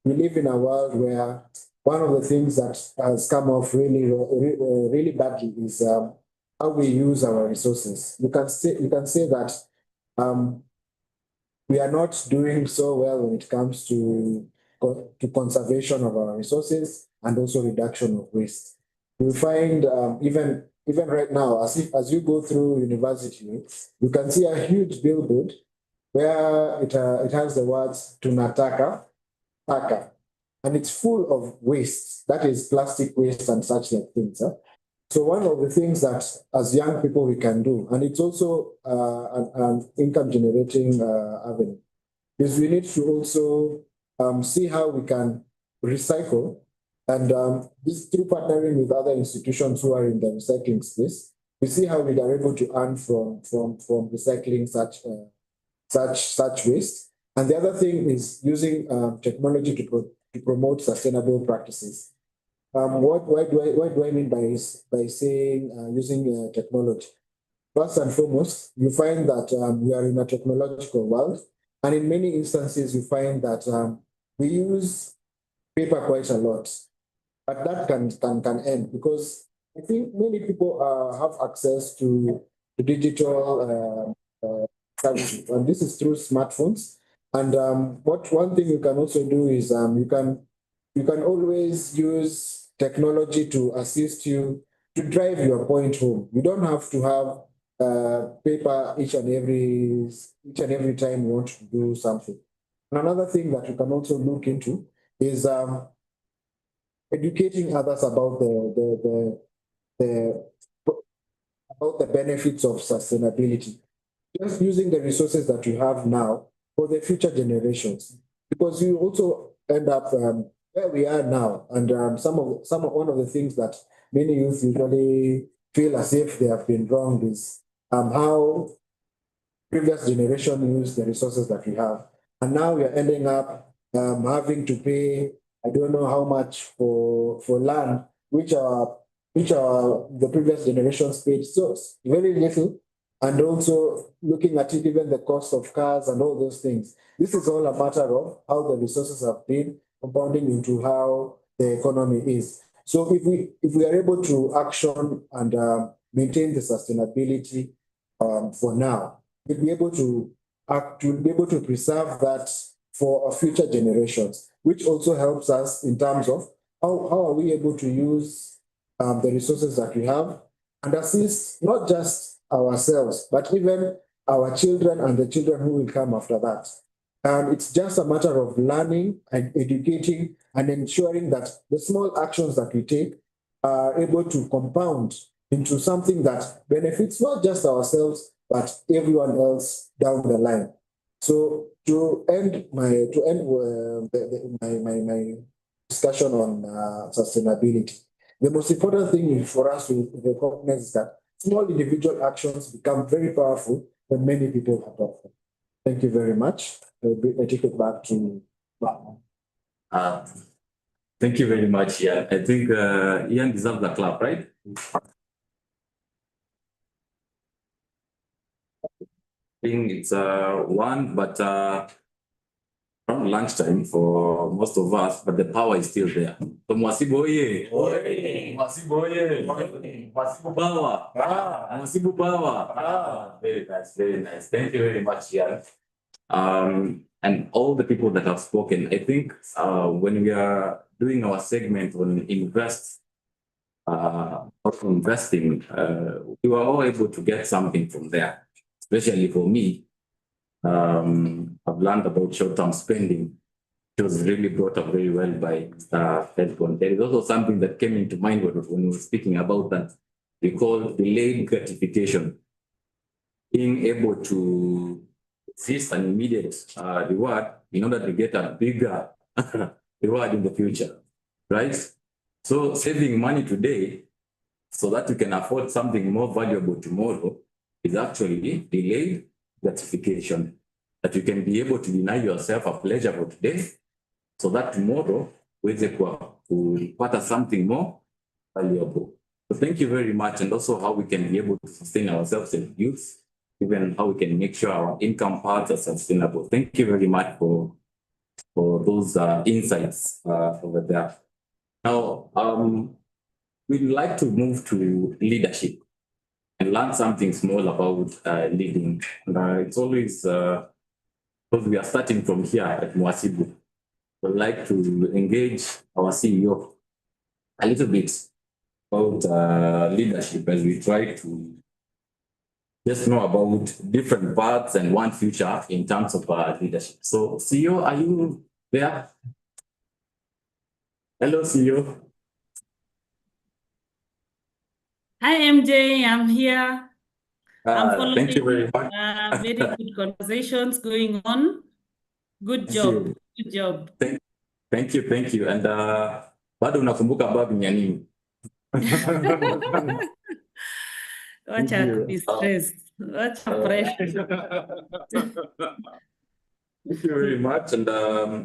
we live in a world where one of the things that has come off really badly is how we use our resources. You can say that we are not doing so well when it comes to conservation of our resources and also reduction of waste. We find even right now, as you go through university, you can see a huge billboard where it has the words "Tunataka Taka," and it's full of waste. That is plastic waste and such like things. So one of the things that as young people we can do, and it's also an income generating avenue, is we need to also see how we can recycle. And this through partnering with other institutions who are in the recycling space, we see how we are able to earn from recycling such waste. And the other thing is using technology to promote sustainable practices. What do I mean by saying using technology? First and foremost, you find that we are in a technological world, and in many instances, you find that we use paper quite a lot, but that can end because I think many people have access to digital services, and this is through smartphones. And what one thing you can also do is you can always use technology to assist you to drive your point home. You don't have to have paper each and every time you want to do something. And another thing that you can also look into is educating others about the about the benefits of sustainability. Just using the resources that you have now for the future generations, because you also end up where we are now, and one of the things that many youth usually feel as if they have been wronged is how previous generation used the resources that we have, and now we are ending up having to pay I don't know how much for land which the previous generations paid so very little, and also looking at it, even the cost of cars and all those things. This is all a matter of how the resources have been compounding into how the economy is. So if we are able to action and maintain the sustainability for now, we'll be able to preserve that for future generations, which also helps us in terms of how are we able to use the resources that we have and assist not just ourselves, but even our children and the children who will come after that. It's just a matter of learning and educating and ensuring that the small actions that we take are able to compound into something that benefits not just ourselves, but everyone else down the line. So to end my discussion on sustainability, the most important thing for us to recognize is that small individual actions become very powerful when many people adopt them. Thank you very much. I take it back to Thank you very much, Ian. I think Ian deserves the clap, right? I think it's one, but around lunchtime for most of us, but the power is still there. So Mwasibu oye! Mwasibu oye! Mwasibu power! Mwasibu power! Very nice, very nice. Thank you very much, Ian. And all the people that have spoken, I think when we are doing our segment on investing, we were all able to get something from there. Especially for me, I've learned about short-term spending. It was really brought up very well by Felcon. There is also something that came into mind when we were speaking about that we call delayed gratification. Being able to resist an immediate reward in order to get a bigger reward in the future, right? So saving money today so that you can afford something more valuable tomorrow is actually delayed gratification, that you can be able to deny yourself a pleasure for today so that tomorrow uweze kupata something more valuable. So thank you very much, and also how we can be able to sustain ourselves as youth, even how we can make sure our income paths are sustainable. Thank you very much for those insights over there. Now, we'd like to move to leadership and learn something small about leading. It's always, because we are starting from here at Mwasibu, we'd like to engage our CEO a little bit about leadership as we try to just know about different paths and one future in terms of leadership. So CEO, are you there? Hello, CEO. Hi, MJ, I'm here. I'm following. Thank you very much. Very good conversations going on. Good job. Good job. Thank you. And bado unakumbuka babu ni nini? Wacha kudistress. Wacha pressure. Thank you very much. And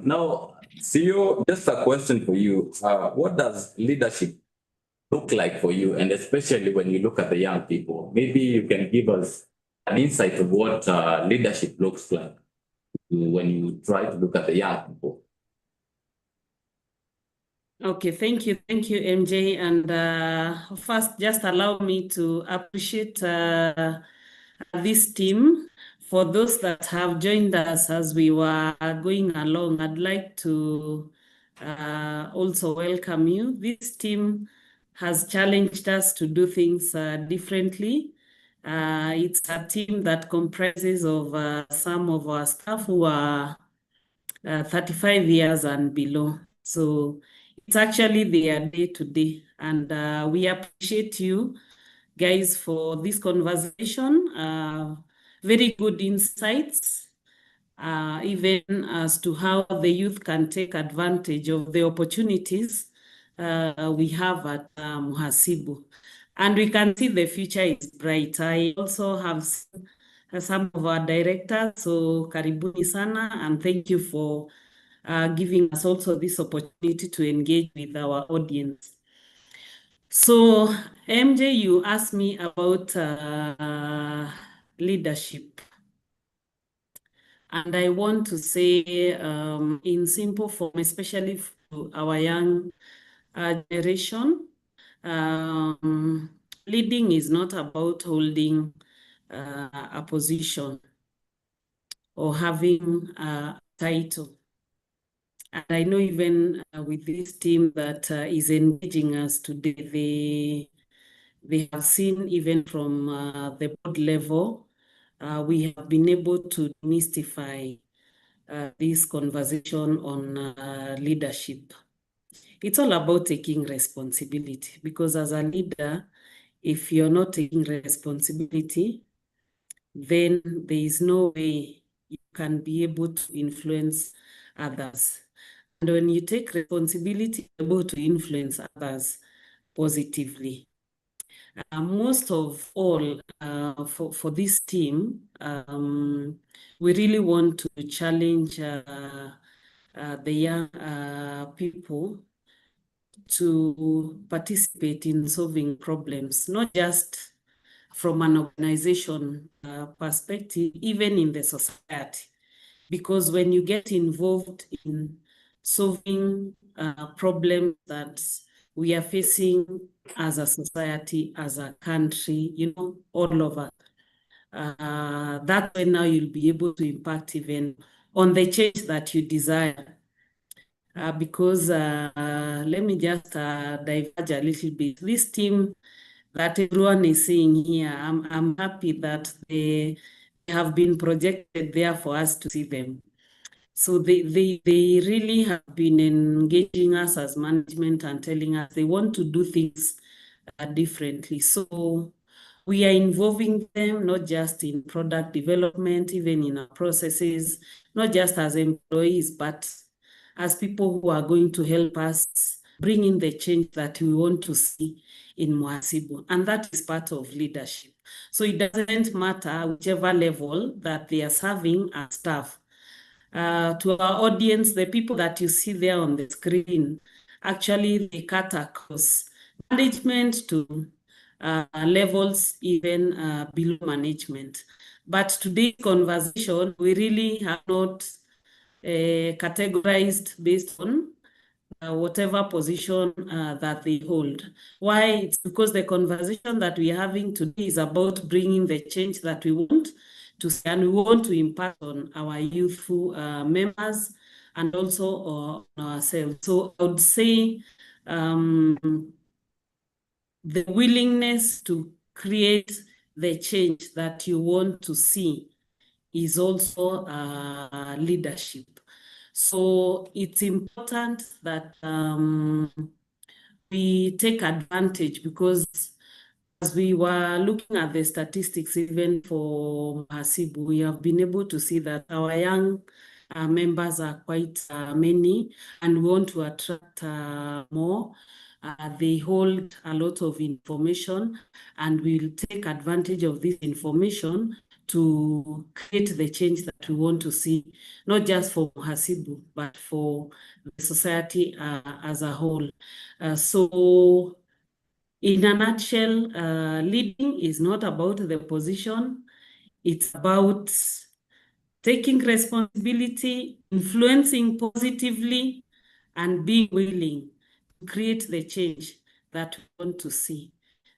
now CEO, just a question for you. What does leadership look like for you? And especially when you look at the young people, maybe you can give us an insight of what leadership looks like when you try to look at the young people. Okay, thank you, MJ. And first, just allow me to appreciate this team. For those that have joined us as we were going along, I'd like to also welcome you. This team has challenged us to do things differently. It's a team that comprises of some of our staff who are 35 years and below. So it's actually their day to day. And we appreciate you guys for this conversation. Very good insights, even as to how the youth can take advantage of the opportunities we have at Muhasibu. And we can see the future is bright. I also have seen some of our directors, so karibuni sana, and thank you for giving us also this opportunity to engage with our audience. So, MJ, you asked me about leadership. And I want to say in simple form, especially for our young generation, leading is not about holding a position or having a title. And I know even with this team that is engaging us today, they have seen even from the board level, we have been able to demystify this conversation on leadership. It's all about taking responsibility, because as a leader, if you're not taking responsibility, then there is no way you can be able to influence others. And when you take responsibility, you're able to influence others positively. Most of all, for this team, we really want to challenge the young people to participate in solving problems, not just from an organization perspective, even in the society. Because when you get involved in solving problems that we are facing as a society, as a country, all over, that's when now you'll be able to impact even on the change that you desire. Because let me just diverge a little bit. This team that everyone is seeing here, I'm happy that they have been projected there for us to see them. So they really have been engaging us as management and telling us they want to do things differently. So we are involving them not just in product development, even in our processes, not just as employees, but as people who are going to help us bring in the change that we want to see in Muhasibu. And that is part of leadership. So it doesn't matter whichever level that they are serving as staff. To our audience, the people that you see there on the screen, actually they cut across management to levels even below management. But today's conversation, we really have not categorized based on whatever position that they hold. Why? It's because the conversation that we're having today is about bringing the change that we want to see, and we want to impact on our youthful members and also on ourselves. So I would say the willingness to create the change that you want to see is also leadership. So it's important that we take advantage, because as we were looking at the statistics, even for Muhasibu, we have been able to see that our young members are quite many, and we want to attract more. They hold a lot of information, and we'll take advantage of this information to create the change that we want to see, not just for Muhasibu, but for the society as a whole. So in a nutshell, leading is not about the position. It's about taking responsibility, influencing positively, and being willing to create the change that we want to see.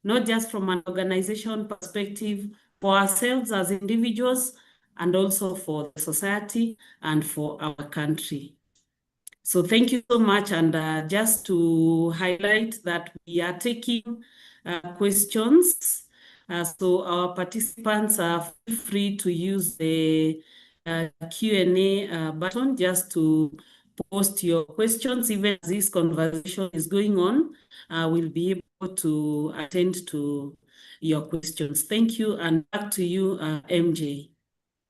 Not just from an organization perspective, for ourselves as individuals, and also for the society and for our country. So thank you so much. And just to highlight that we are taking questions. So our participants are free to use the Q&A button just to post your questions. Even as this conversation is going on, we'll be able to attend to your questions. Thank you, and back to you, MJ.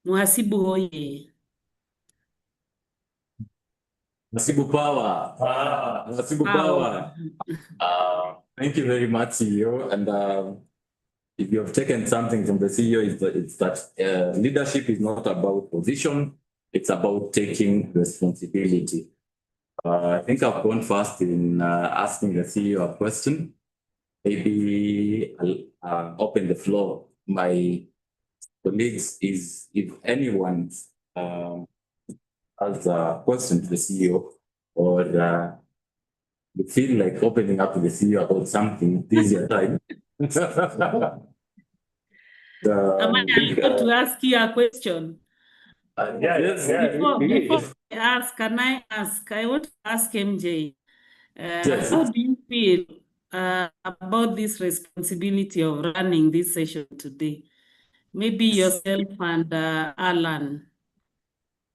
Muhasibu hoye. Muhasibu power. Muhasibu power. Thank you very much, CEO. And if you have taken something from the CEO, it's that leadership is not about position, it's about taking responsibility. I think I've gone fast in asking the CEO a question. Maybe I'll open the floor. My colleagues, if anyone has a question to the CEO, or you feel like opening up to the CEO about something, this is your time. Am I able to ask you a question? Yes. Before I ask, can I ask? I want to ask MJ. Yes. How do you feel about this responsibility of running this session today? Maybe yourself and Alan,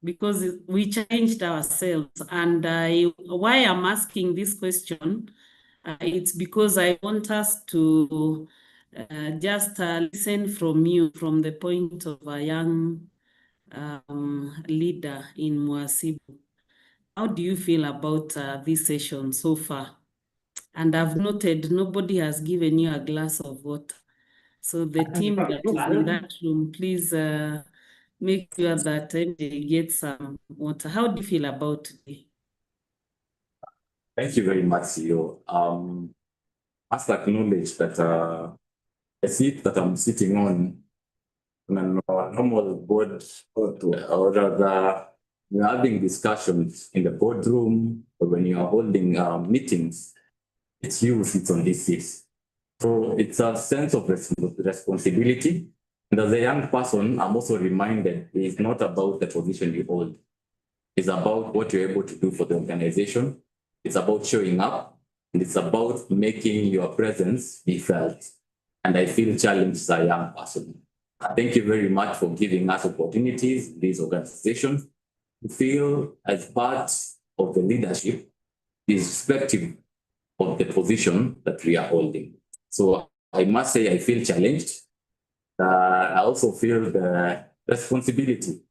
because we changed ourselves. And why I'm asking this question, it's because I want us to just listen from you from the point of a young leader in Muhasibu. How do you feel about this session so far? And I've noted nobody has given you a glass of water. So the team that is in that room, please make sure that MJ gets some water. How do you feel about today? Thank you very much, CEO. I must acknowledge that the seat that I'm sitting on a normal board, or rather, we're having discussions in the boardroom, or when you are holding meetings, it's you who sits on this seat. So it's a sense of responsibility. And as a young person, I'm also reminded it's not about the position you hold. It's about what you're able to do for the organization. It's about showing up, and it's about making your presence be felt. And I feel challenged as a young person. Thank you very much for giving us opportunities in these organizations to feel as part of the leadership, irrespective of the position that we are holding. So I must say I feel challenged. I also feel the responsibility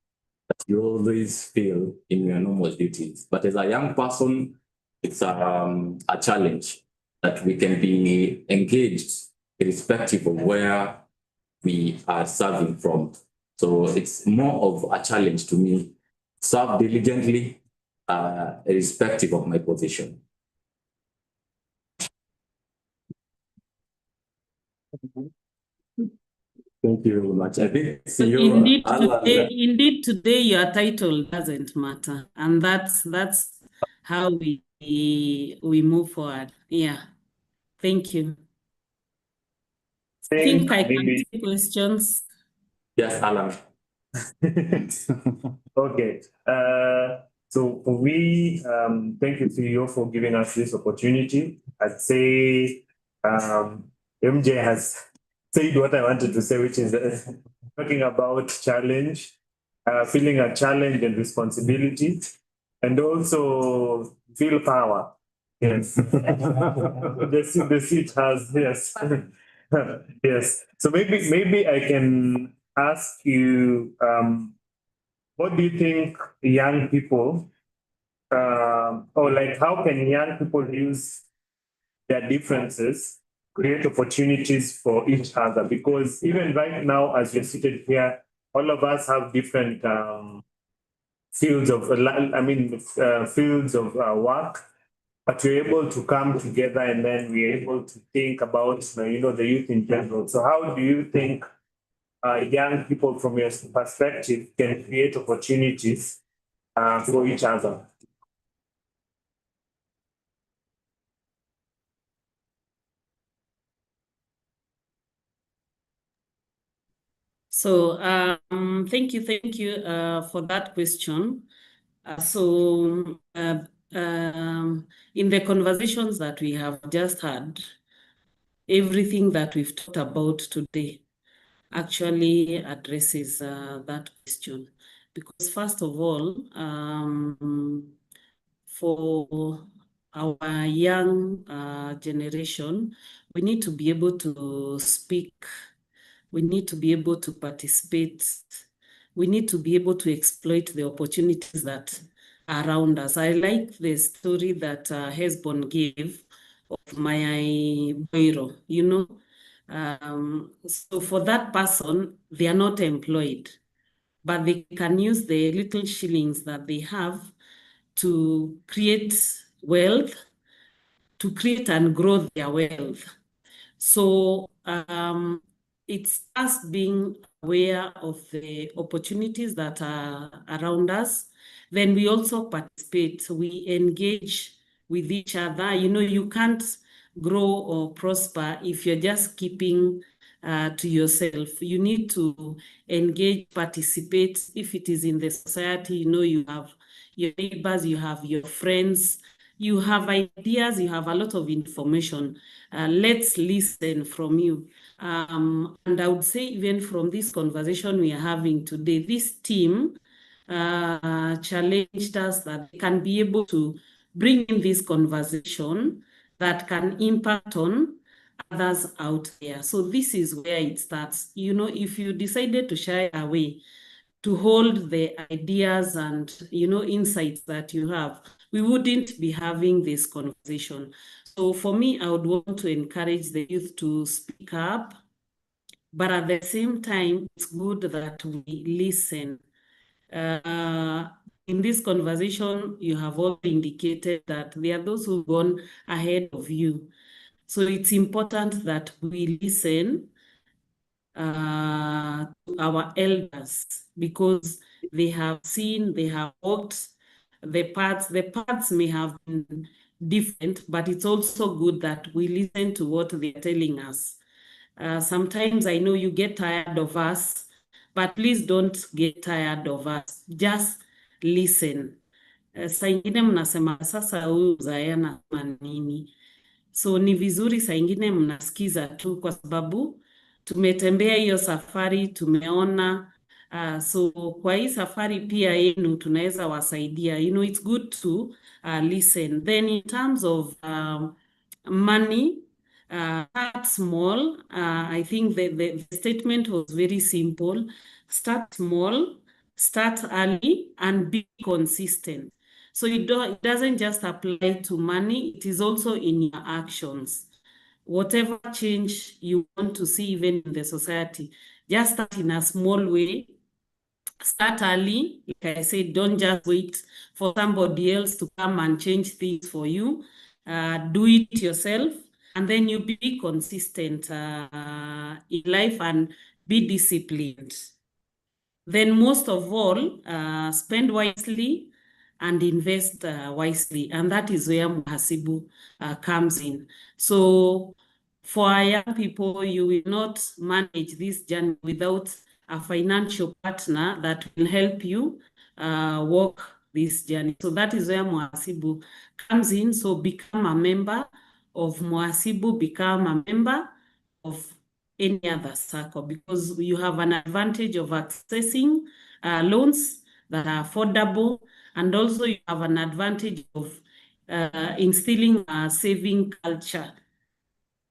that you always feel in your normal duties. But as a young person, it's a challenge that we can be engaged irrespective of where we are serving from. So it's more of a challenge to me, serve diligently, irrespective of my position. Thank you very much. I think CEO, indeed, today your title doesn't matter, and that's how we move forward. Yeah, thank you. I think I can take questions. Yes, Alan. Okay. So we thank you, CEO, for giving us this opportunity. I'd say MJ has said what I wanted to say, which is talking about challenge, feeling a challenge and responsibility, and also feel power. Yes. The seat has, yes. Yes. So maybe I can ask you, what do you think young people, or like how can young people use their differences, create opportunities for each other? Because even right now, as we're seated here, all of us have different fields of fields of work, but we're able to come together and then we're able to think about the youth in general. So how do you think young people from your perspective can create opportunities for each other? So thank you for that question. In the conversations that we have just had, everything that we've talked about today actually addresses that question. Because first of all, for our young generation, we need to be able to speak. We need to be able to participate. We need to be able to exploit the opportunities that are around us. I like the story that Hesbon gave of Maya Boiro, So for that person, they are not employed, but they can use the little shillings that they have to create wealth, to create and grow their wealth. So it's us being aware of the opportunities that are around us. Then we also participate, we engage with each other. You can't grow or prosper if you're just keeping to yourself. You need to engage, participate. If it is in the society, you have your neighbors, you have your friends, you have ideas, you have a lot of information. Let's listen from you. And I would say even from this conversation we are having today, this team challenged us that they can be able to bring in this conversation that can impact on others out there. So this is where it starts. If you decided to shy away, to hold the ideas and insights that you have, we wouldn't be having this conversation. So for me, I would want to encourage the youth to speak up, but at the same time, it's good that we listen. In this conversation, you have all indicated that there are those who've gone ahead of you. So it's important that we listen to our elders, because they have seen, they have walked the paths. The paths may have been different, but it's also good that we listen to what they're telling us. Sometimes I know you get tired of us, but please don't get tired of us. Just listen. Saa ingine mnasema sasa huyu Zaya anasema nini? So ni vizuri saa ingine mnasikiza tu, kwa sababu tumetembea hiyo safari, tumeona. So kwa hii safari pia yenu tunaweza wasaidia. It's good to listen. Then in terms of money, start small. I think the statement was very simple. Start small, start early, and be consistent. So it doesn't just apply to money, it is also in your actions. Whatever change you want to see even in the society, just start in a small way. Start early. Like I said, don't just wait for somebody else to come and change things for you. Do it yourself, and then you be consistent in life and be disciplined. Then most of all, spend wisely and invest wisely. And that is where Muhasibu comes in. So for our young people, you will not manage this journey without a financial partner that will help you walk this journey. So that is where Muhasibu comes in. So become a member of Muhasibu, become a member of any other circle, because you have an advantage of accessing loans that are affordable, and also you have an advantage of instilling a saving culture.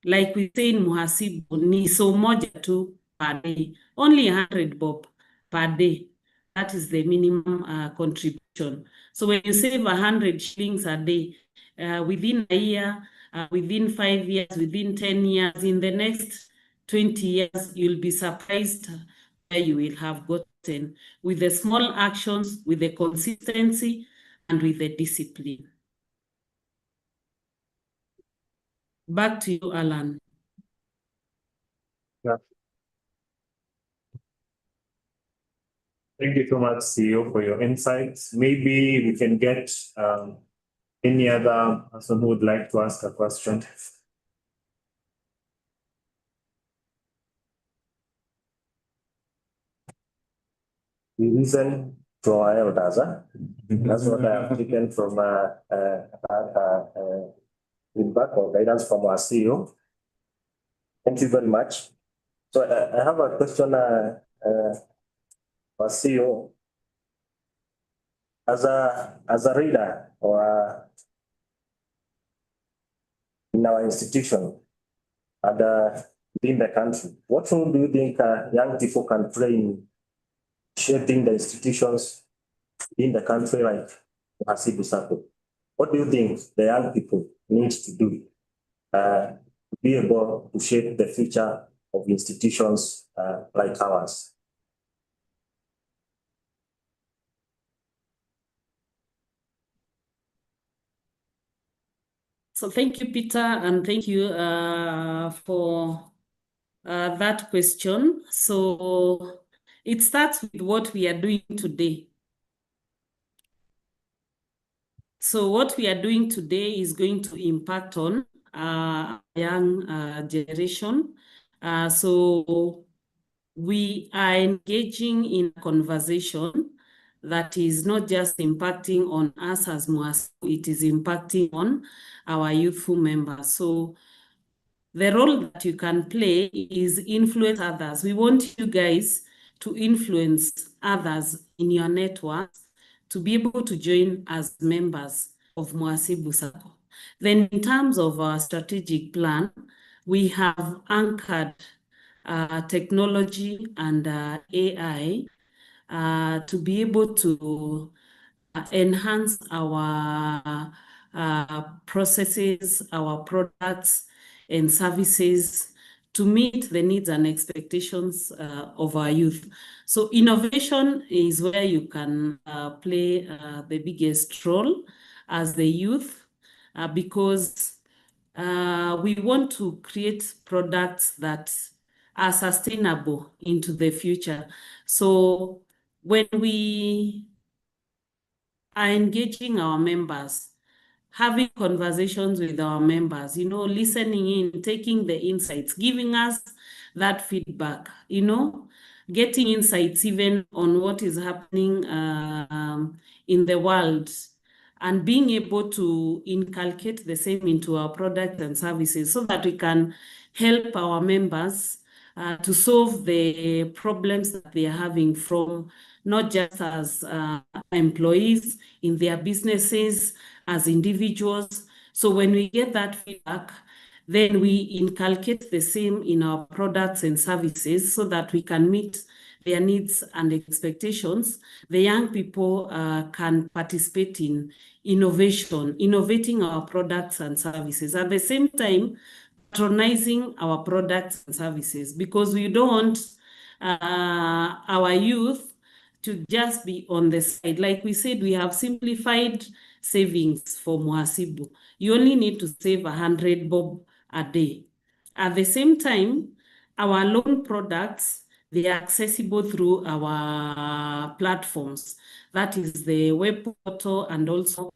Like we say in Muhasibu, ni so moja tu per day, only 100 bob per day. That is the minimum contribution. So when you save 100 shillings a day, within a year, within 5 years, within 10 years, in the next 20 years, you'll be surprised where you will have got gotten with the small actions, with the consistency, and with the discipline. Back to you, Alan. Yeah. Thank you so much, CEO, for your insights. Maybe we can get any other person who would like to ask a question. We listen to our elders, huh? That's what I have taken from feedback or guidance from our CEO. Thank you very much. So I have a question, our CEO. As a reader or in our institution and within the country, what role do you think young people can play in shaping the institutions in the country like Muhasibu Sacco? What do you think the young people need to do to be able to shape the future of institutions like ours? So thank you, Peter, and thank you for that question. So it starts with what we are doing today. So what we are doing today is going to impact on young generation. So we are engaging in a conversation that is not just impacting on us as Muhasibu, it is impacting on our youthful members. So the role that you can play is influence others. We want you guys to influence others in your network to be able to join as members of Muhasibu Sacco. Then in terms of our strategic plan, we have anchored technology and AI to be able to enhance our processes, our products and services to meet the needs and expectations of our youth. So innovation is where you can play the biggest role as the youth because we want to create products that are sustainable into the future. So when we are engaging our members, having conversations with our members, listening in, taking the insights, giving us that feedback, getting insights even on what is happening in the world and being able to inculcate the same into our products and services so that we can help our members to solve the problems that they are having from not just as employees in their businesses, as individuals. So when we get that feedback, then we inculcate the same in our products and services so that we can meet their needs and expectations. The young people can participate in innovation, innovating our products and services. At the same time, patronizing our products and services because we don't want our youth to just be on the side. Like we said, we have simplified savings for Muhasibu. You only need to save 100 bob a day. At the same time, our loan products, they are accessible through our platforms. That is the web portal and also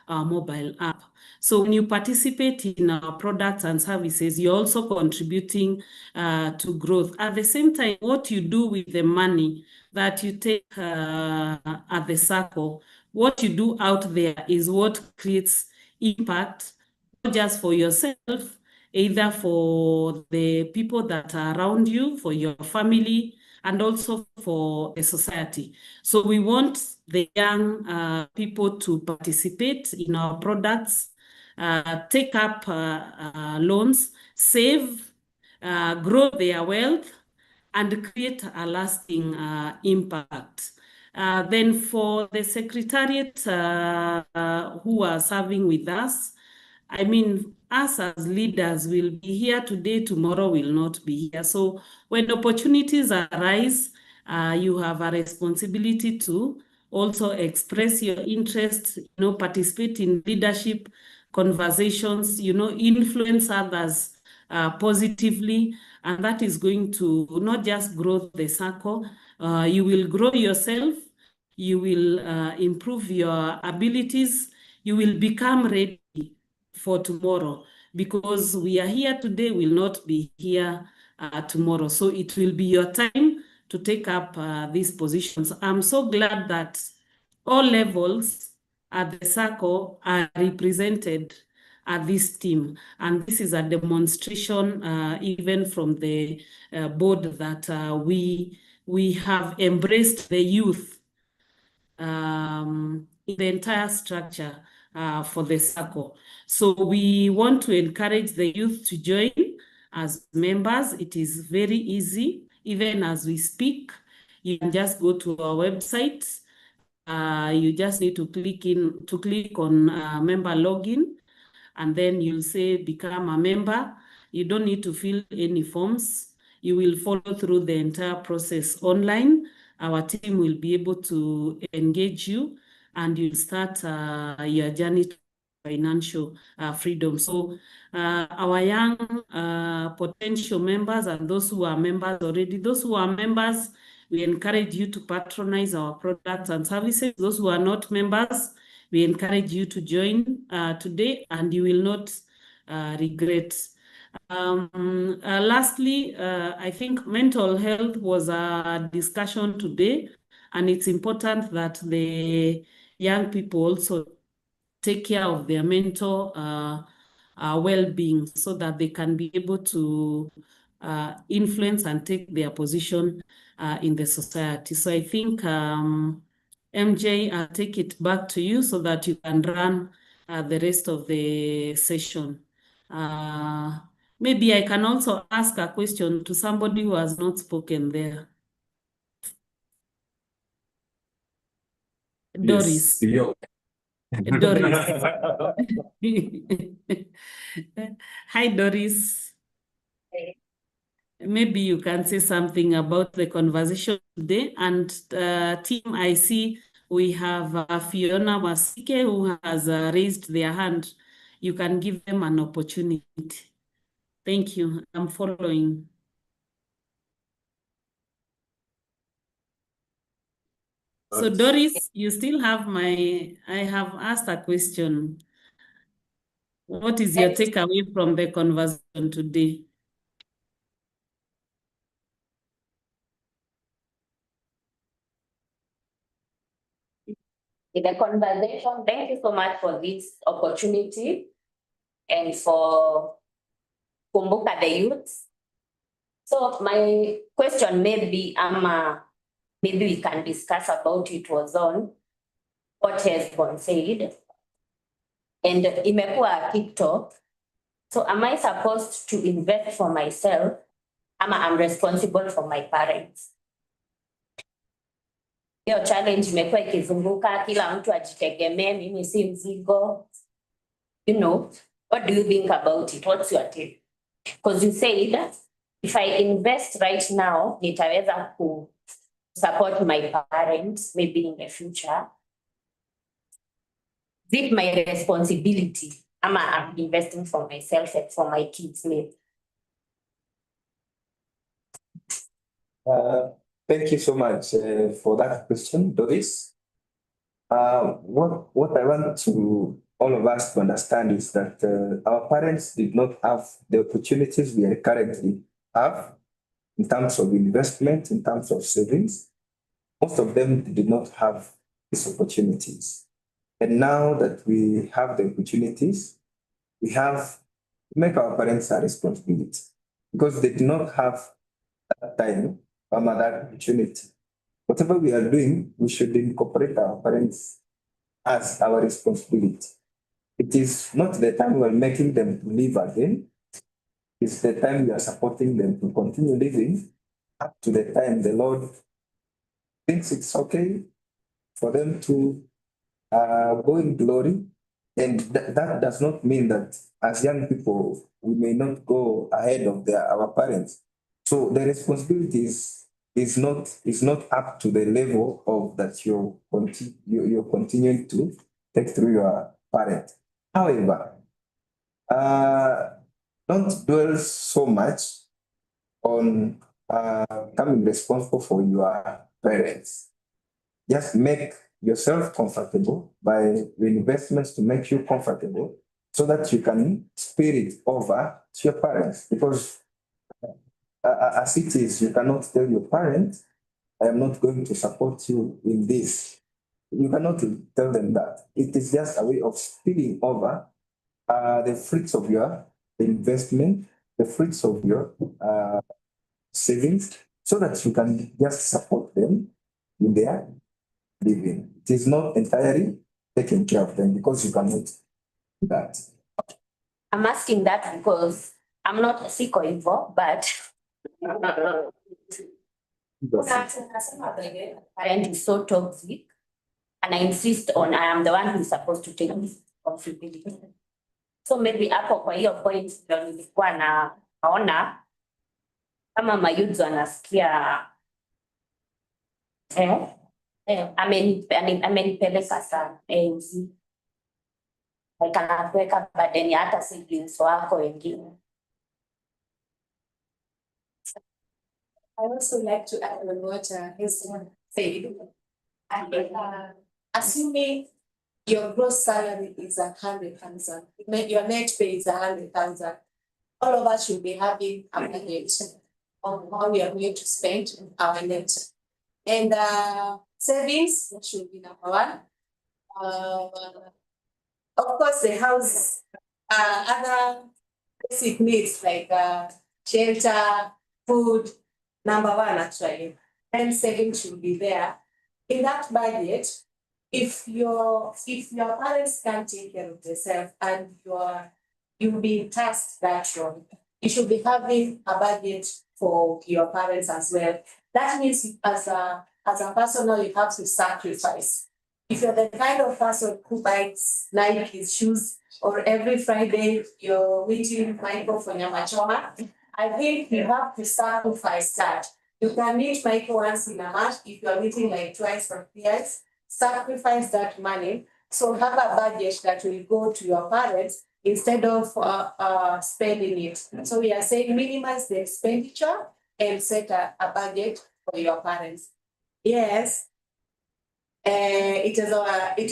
our mobile app. So when you participate in our products and services, you're also contributing to growth. At the same time, what you do with the money that you take at the Sacco, what you do out there is what creates impact, not just for yourself, either for the people that are around you, for your family, and also for the society. So we want the young people to participate in our products, take up loans, save, grow their wealth, and create a lasting impact. Then for the secretariat who are serving with us, I mean, us as leaders will be here today, tomorrow will not be here. So when opportunities arise, you have a responsibility to also express your interest, participate in leadership conversations, influence others positively, and that is going to not just grow the circle, you will grow yourself, you will improve your abilities, you will become ready for tomorrow, because we are here today, will not be here tomorrow. So it will be your time to take up these positions. I'm so glad that all levels at the circle are represented at this team. And this is a demonstration even from the board that we have embraced the youth in the entire structure for the circle. So we want to encourage the youth to join as members. It is very easy. Even as we speak, you can just go to our website. You just need to click on member login, and then you'll say become a member. You don't need to fill any forms. You will follow through the entire process online. Our team will be able to engage you, and you'll start your journey to financial freedom. So our young potential members and those who are members already, those who are members, we encourage you to patronize our products and services. Those who are not members, we encourage you to join today, and you will not regret. Lastly, I think mental health was a discussion today, and it's important that the young people also take care of their mental well-being, so that they can be able to influence and take their position in the society. So I think, MJ, I'll take it back to you so that you can run the rest of the session. Maybe I can also ask a question to somebody who has not spoken there. Doris. Yes. Doris. Hi, Doris. Maybe you can say something about the conversation today. And team, I see we have Fiona Masike who has raised their hand. You can give them an opportunity. Thank you. I'm following. So Doris, you still have I have asked a question. What is your takeaway from the conversation today? In the conversation, thank you so much for this opportunity and for Kumbuka the youth. So my question maybe maybe we can discuss about it was on what has been said. And imekuwa TikTok. So am I supposed to invest for myself? I'm responsible for my parents? Hiyo challenge imekuwa ikizunguka, kila mtu ajitegemee, mimi si mzigo. What do you think about it? What's your take? Because you said, if I invest right now, nitaweza ku support my parents, maybe in the future. Is it my responsibility? I'm investing for myself and for my kids' maybe? Thank you so much for that question, Doris. What I want to all of us to understand is that our parents did not have the opportunities we currently have in terms of investment, in terms of savings. Most of them did not have these opportunities. And now that we have the opportunities, we have to make our parents a responsibility, because they did not have that time or that opportunity. Whatever we are doing, we should incorporate our parents as our responsibility. It is not the time we are making them to live again. It's the time we are supporting them to continue living up to the time the Lord thinks it's okay for them to go in glory. And that does not mean that as young people, we may not go ahead of our parents. So the responsibility is is not up to the level of that you're continuing to take through your parent. However, don't dwell so much on becoming responsible for your parents. Just make yourself comfortable by the investments to make you comfortable so that you can spill it over to your parents. Because as it is, you cannot tell your parents, I am not going to support you in this. You cannot tell them that. It is just a way of spilling over the fruits of your investment, the fruits of your savings, so that you can just support them in their living. It is not entirely taking care of them because you cannot do that. I'm asking that because I'm not a sicko involved, but parent is so toxic, and I insist on I am the one who is supposed to take this responsibility. So maybe hapo kwa hiyo point ndio nilikuwa naona kama mayouth wanasikia amenipeleka sana akanakuweka badeni hata siblings wako wengine. I also like to add on what Heston said. And, assuming your gross salary is 100,000, your net pay is 100,000, all of us should be having a budget on how we are going to spend our net. And savings should be number one. Of course, the house, other basic needs like shelter, food, number one actually, and savings should be there. In that budget, if your parents can't take care of themselves and you've been tasked that role, you should be having a budget for your parents as well. That means as a person now you have to sacrifice. If you're the kind of person who buys Nike shoes or every Friday you're meeting Michael for Nyama Choma, I think you have to sacrifice that. You can meet Michael once in a month if you're meeting like twice or thrice. Sacrifice that money. So have a budget that will go to your parents instead of spending it. So we are saying minimize the expenditure and set a budget for your parents. Yes. It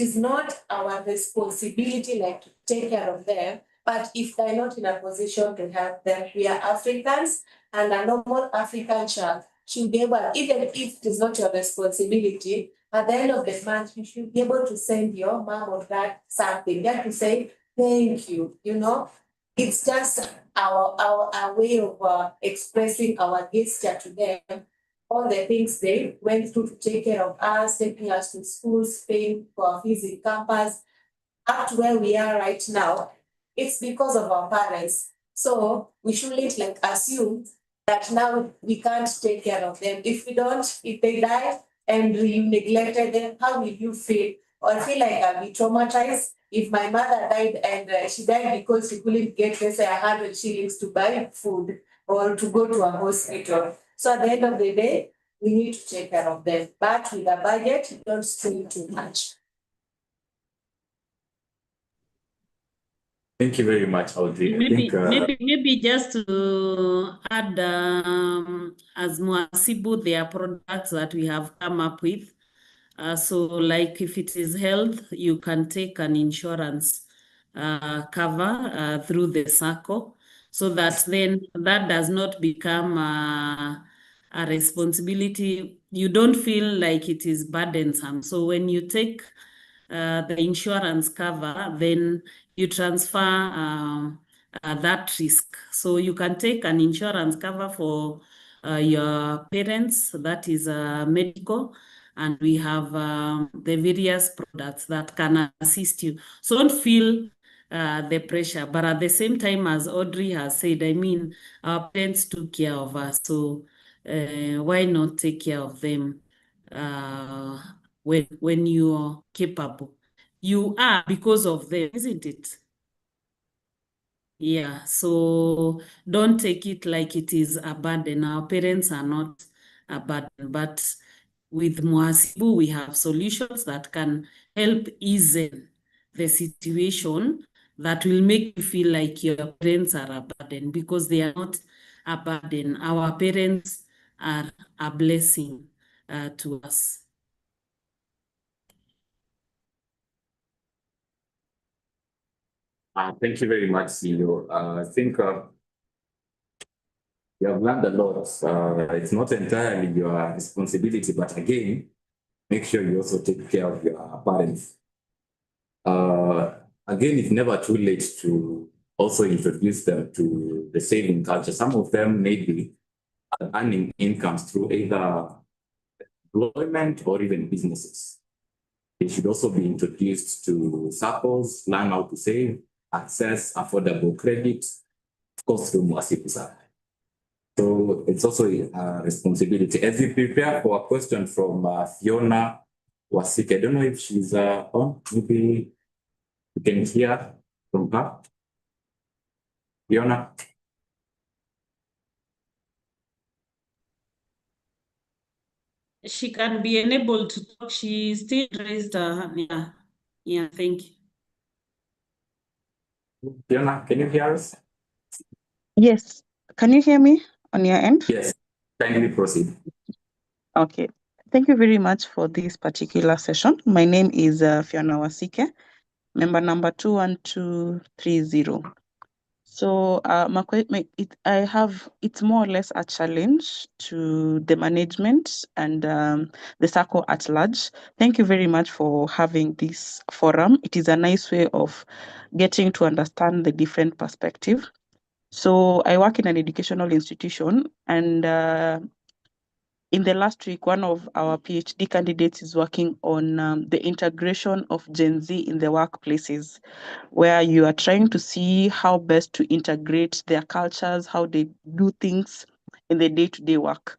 is not our responsibility like to take care of them, but if they're not in a position to help them, we are Africans, and a normal African child should be able, even if it is not your responsibility, at the end of the month, you should be able to send your mom or dad something, just to say thank you. You know, it's just our way of expressing our gesture to them. All the things they went through to take care of us, taking us to school, paying for our fees in campus, up to where we are right now. It's because of our parents. So we shouldn't like assume that now we can't take care of them. If they die and you neglected them, how will you feel? Or I feel like I'll be traumatized if my mother died and she died because she couldn't get, let's say, 100 shillings to buy food or to go to a hospital. So at the end of the day, we need to take care of them. But with a budget, don't strain too much. Thank you very much, Audrey. Maybe just to add, as Mwasibu, there are products that we have come up with. So like if it is health, you can take an insurance cover through the SACCO, so that then that does not become a responsibility. You don't feel like it is burdensome. So when you take the insurance cover, then you transfer that risk. So you can take an insurance cover for your parents, that is medical, and we have the various products that can assist you. So don't feel the pressure, but at the same time, as Audrey has said, I mean, our parents took care of us, so why not take care of them when you're capable? You are because of them, isn't it? Yeah, so don't take it like it is a burden. Our parents are not a burden. But with Muhasibu, we have solutions that can help ease the situation that will make you feel like your parents are a burden, because they are not a burden. Our parents are a blessing to us. Thank you very much, CEO. I think you have learned a lot. It's not entirely your responsibility, but again, make sure you also take care of your parents. Again, it's never too late to also introduce them to the saving culture. Some of them maybe are earning incomes through either employment or even businesses. They should also be introduced to circles, learn how to save, access affordable credit, of course, through Muhasibu side. So it's also a responsibility. As we prepare for a question from Fiona Wasike, I don't know if she's on, maybe you can hear from her. Fiona? She can be enabled to talk. She still raised her hand. Yeah, thank you. Fiona, can you hear us? Yes. Can you hear me on your end? Yes. Kindly proceed. Okay. Thank you very much for this particular session. My name is Fiona Wasike, member number 21230. So it's more or less a challenge to the management and the circle at large. Thank you very much for having this forum. It is a nice way of getting to understand the different perspective. So I work in an educational institution, and in the last week, one of our PhD candidates is working on the integration of Gen Z in the workplaces, where you are trying to see how best to integrate their cultures, how they do things in the day-to-day work.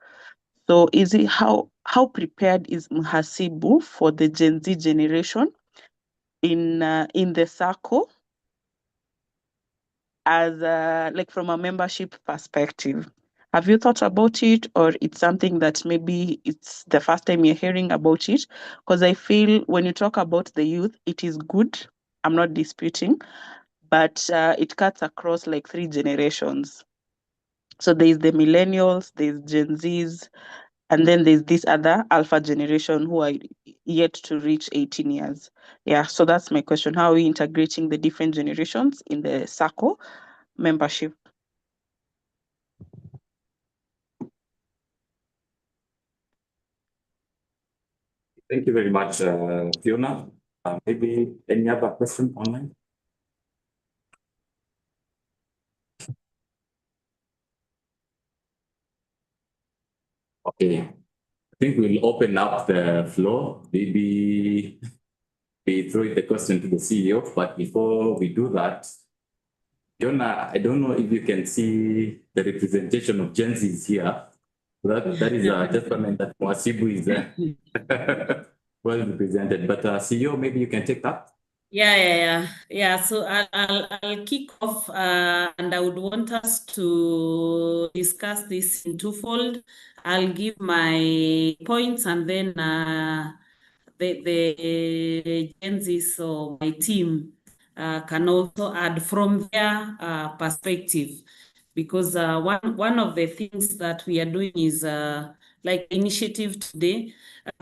So how prepared is Muhasibu for the Gen Z generation in the circle, as like from a membership perspective? Have you thought about it, or it's something that maybe it's the first time you're hearing about it? Because I feel when you talk about the youth, it is good. I'm not disputing, but it cuts across like 3 generations. So there's the millennials, there's Gen Zs, and then there's this other alpha generation who are yet to reach 18 years. Yeah, so that's my question. How are we integrating the different generations in the circle membership? Thank you very much, Fiona. Maybe any other question online? Okay, I think we'll open up the floor. Maybe we throw the question to the CEO, but before we do that, Fiona, I don't know if you can see the representation of Gen Zs here. That is a testament that Muhasibu is well represented. But CEO, maybe you can take that. Yeah. So I'll kick off, and I would want us to discuss this in twofold. I'll give my points, and then the Gen Z, so my team, can also add from their perspective, because one of the things that we are doing is like initiative today.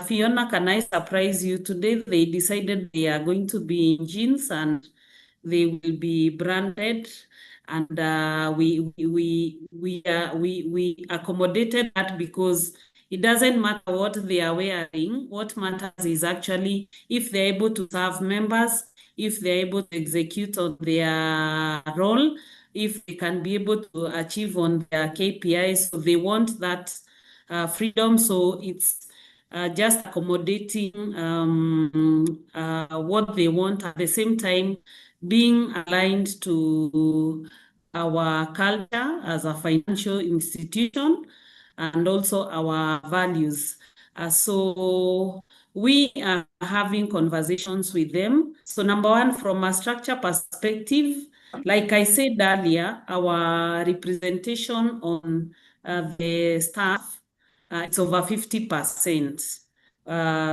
Fiona, can I surprise you? Today they decided they are going to be in jeans and they will be branded, and we accommodated that because it doesn't matter what they are wearing. What matters is actually if they're able to serve members, if they're able to execute on their role, if they can be able to achieve on their KPIs. So they want that freedom. So it's just accommodating what they want, at the same time being aligned to our culture as a financial institution and also our values. So we are having conversations with them. So number one, from a structure perspective, like I said earlier, our representation on the staff it's over 50%.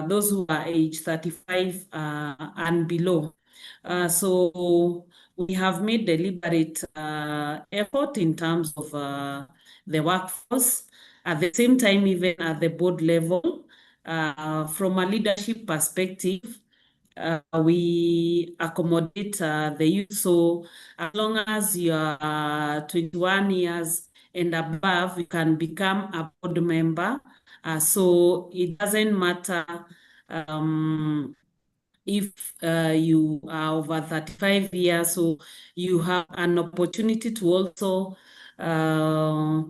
Those who are age 35 and below. So we have made deliberate effort in terms of the workforce. At the same time, even at the board level, from a leadership perspective, we accommodate the youth. So as long as you are 21 years and above, you can become a board member. So it doesn't matter if you are over 35 years, so you have an opportunity to also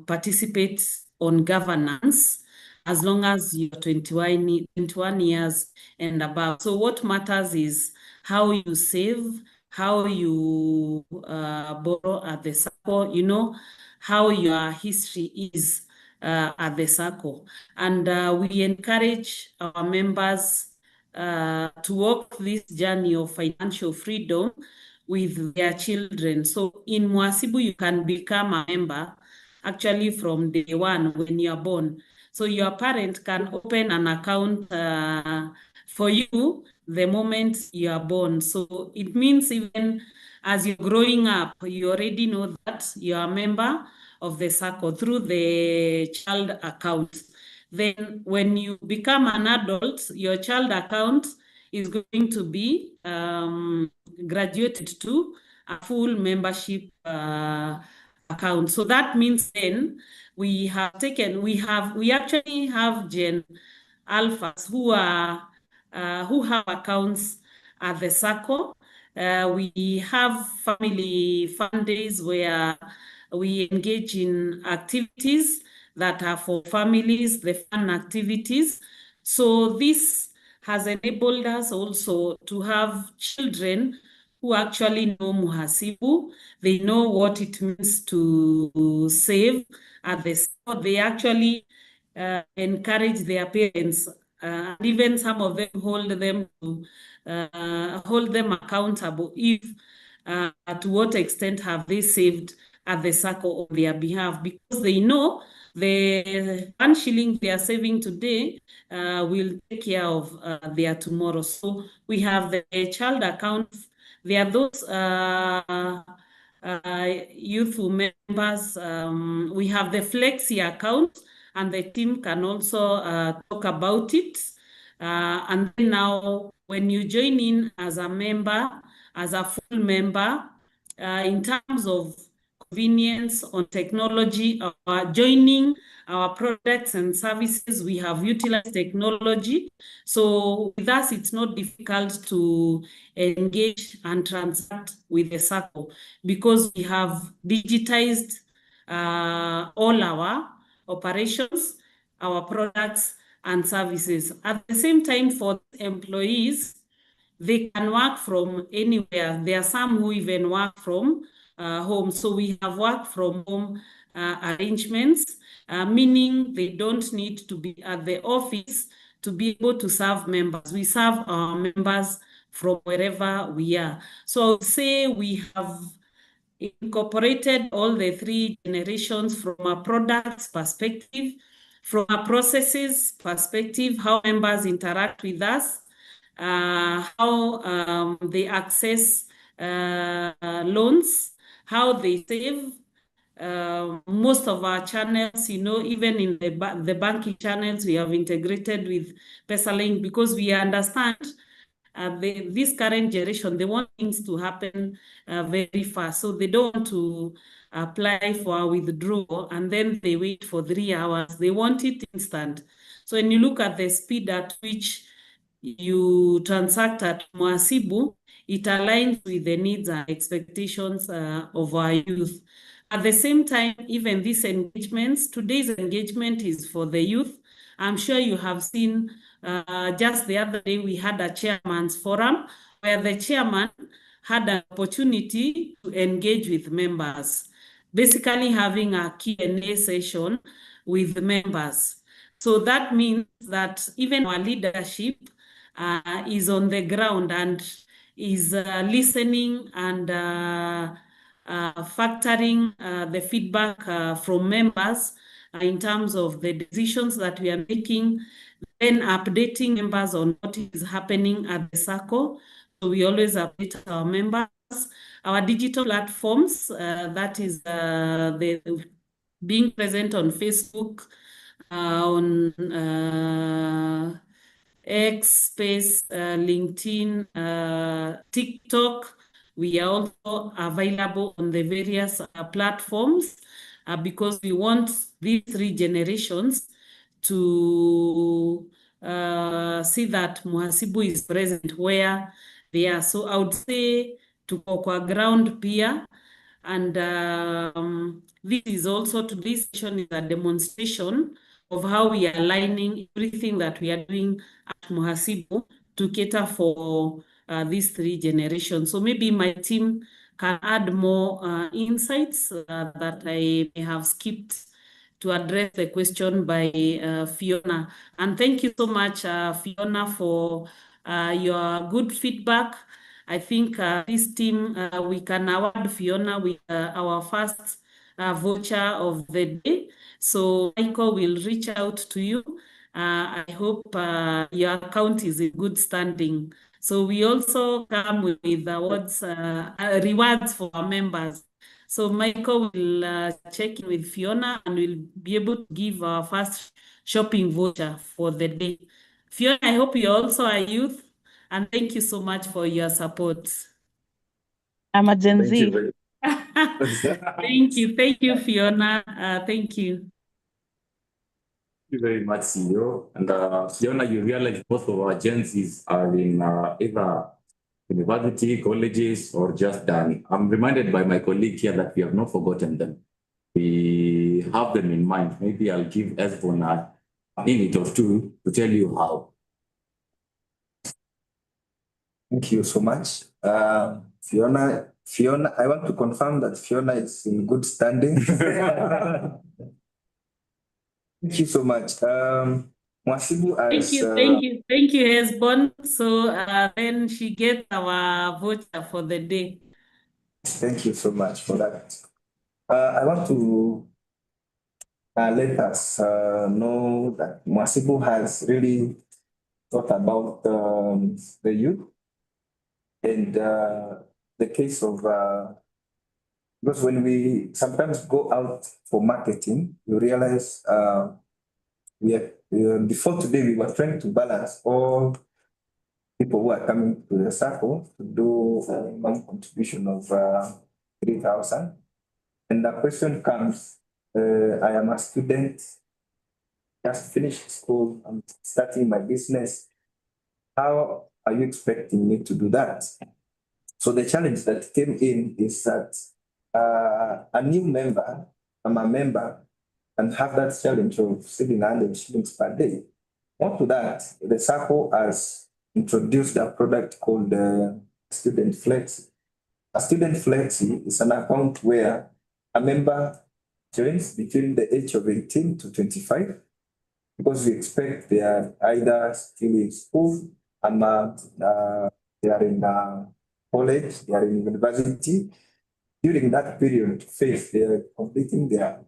participate on governance as long as you're 21 years and above. So what matters is how you save, how you borrow at the SACCO, you know, how your history is at the SACCO. And we encourage our members to walk this journey of financial freedom with their children. So in Mwasibu, you can become a member actually from day one when you're born. So your parent can open an account for you the moment you are born. So it means even as you're growing up, you already know that you're a member of the SACCO through the child account. Then when you become an adult, your child account is going to be graduated to a full membership account. So that means then we actually have Gen Alphas who have accounts at the SACCO. We have family fun days where we engage in activities that are for families, the fun activities. So this has enabled us also to have children who actually know Muhasibu. They know what it means to save at the SACCO. They actually encourage their parents, and even some of them hold them accountable if to what extent have they saved at the SACCO on their behalf, because they know the 1 shilling they are saving today will take care of their tomorrow. So we have the child account. There are those youth members. We have the Flexi account, and the team can also talk about it. And then now, when you join in as a member, as a full member, in terms of convenience on technology, joining our products and services, we have utilized technology. So with us, it's not difficult to engage and transact with the SACCO because we have digitized all our operations, our products and services. At the same time, for employees, they can work from anywhere. There are some who even work from home. So we have work from home arrangements, meaning they don't need to be at the office to be able to serve members. We serve our members from wherever we are. So I would say we have incorporated all the 3 generations from a products perspective, from a processes perspective, how members interact with us, how they access loans, how they save. Most of our channels, you know, even in the banking channels, we have integrated with PesaLink because we understand this current generation, they want things to happen very fast. So they don't want to apply for a withdrawal and then they wait for 3 hours. They want it instant. So when you look at the speed at which you transact at Mwasibu, it aligns with the needs and expectations of our youth. At the same time, even these engagements, today's engagement is for the youth. I'm sure you have seen just the other day, we had a chairman's forum where the chairman had an opportunity to engage with members, basically having a Q&A session with members. So that means that even our leadership is on the ground and is listening and factoring the feedback from members in terms of the decisions that we are making, then updating members on what is happening at the circle. So we always update our members. Our digital platforms, that is the being present on Facebook, on X Space, LinkedIn, TikTok. We are also available on the various platforms because we want these three generations to see that Muhasibu is present where they are. So I would say to kwa ground peer, and this is also, today's session is a demonstration of how we are aligning everything that we are doing at Muhasibu to cater for these three generations. So maybe my team can add more insights that I may have skipped to address the question by Fiona. And thank you so much, Fiona, for your good feedback. I think this team, we can award Fiona with our first voucher of the day. So Michael will reach out to you. I hope your account is in good standing. So we also come with awards, rewards for our members. So Michael will check in with Fiona and will be able to give our first shopping voucher for the day. Fiona, I hope you also are youth, and thank you so much for your support. I'm a Gen Z. Thank you, Fiona. Thank you. Thank you very much, CEO. And Fiona, you realize most of our Gen Zs are in either university, colleges, or just done. I'm reminded by my colleague here that we have not forgotten them. We have them in mind. Maybe I'll give Esbon a minute or two to tell you how. Thank you so much. Fiona, I want to confirm that Fiona is in good standing. Thank you so much. Muhasibu, Thank you, Esbon. So then she gets our voucher for the day. Thank you so much for that. I want to let us know that Muhasibu has really thought about the youth and the case of because when we sometimes go out for marketing, you realize before today we were trying to balance all people who are coming to the circle to do a minimum contribution of 3,000. And the question comes, I am a student, just finished school, I'm starting my business. How are you expecting me to do that? So the challenge that came in is that a new member, I'm a member, and have that challenge of 700 shillings per day. More to that, the circle has introduced a product called Student Flexi. A Student Flexi is an account where a member joins between the age of 18 to 25, because we expect they are either still in school, and they are in college, they are in university. During that period phase, they are completing their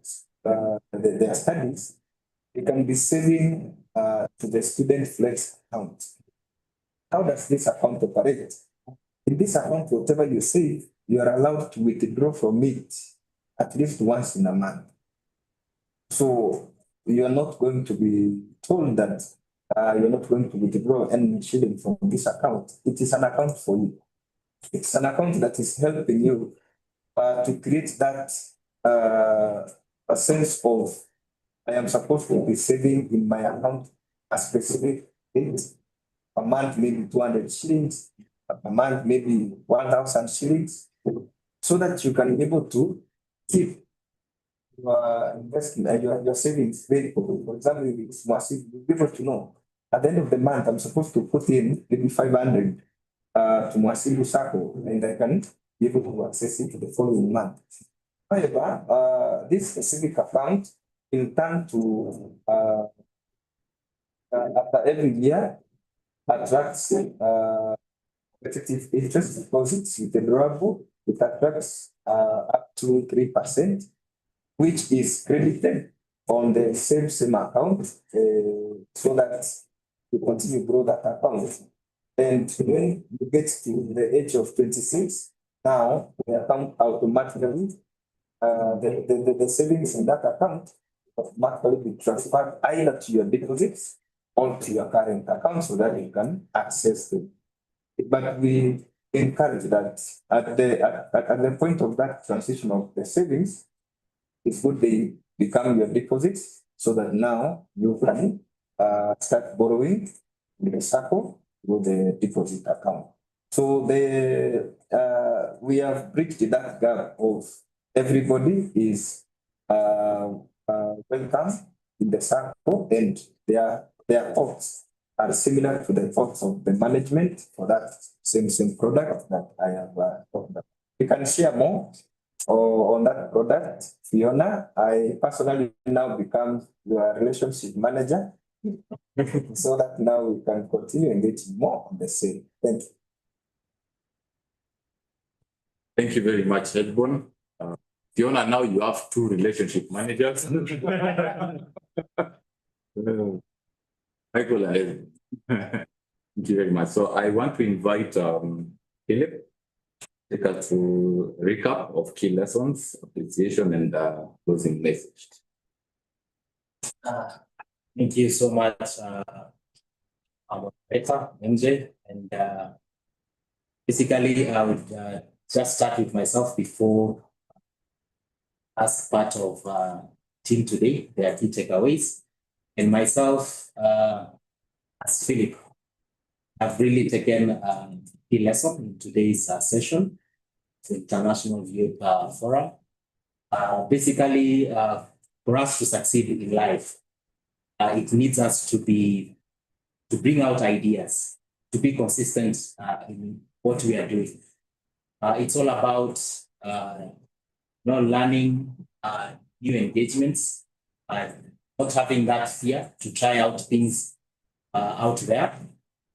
studies. They can be saving to the Student Flex account. How does this account operate? In this account, whatever you save, you are allowed to withdraw from it at least once in a month. So you are not going to be told that you're not going to withdraw any shilling from this account. It is an account for you. It's an account that is helping you to create that a sense of I am supposed to be saving in my account a specific date. A month maybe 200 shillings, a month maybe 1,000 shillings, so that you can be able to keep your investment, your savings very quickly. For example, if it's massive, you'll be able to know at the end of the month I'm supposed to put in maybe 500 to Muhasibu Sacco, and I can be able to access it the following month. However, this specific account will turn to after every year attracts competitive interest because it's withdrawable. It attracts up to 3%, which is credited on the same account, so that we continue to grow that account. And when you get to the age of 26, now the account automatically, the savings in that account automatically be transferred either to your deposits or to your current account so that you can access them. But we encourage that at the point of that transition of the savings, it's good they become your deposits so that now you can start borrowing in the circle with the deposit account. So we have bridged that gap of everybody is welcome in the circle, and their thoughts are similar to the thoughts of the management for that same product that I have talked about. You can share more on that product, Fiona. I personally now become your relationship manager so that now we can continue engaging more on the same. Thank you. Thank you very much, Edbon. Fiona, now you have 2 relationship managers. Michael, thank you very much. So I want to invite Philip take us to recap of key lessons, appreciation, and closing message. Thank you so much, our moderator, MJ. And basically, I would just start with myself before as part of team today, their key takeaways. And myself, as Philip, I've really taken a key lesson in today's session, the International Youth Forum. Basically, for us to succeed in life, it needs us to bring out ideas, to be consistent in what we are doing. It's all about learning new engagements, not having that fear to try out things out there,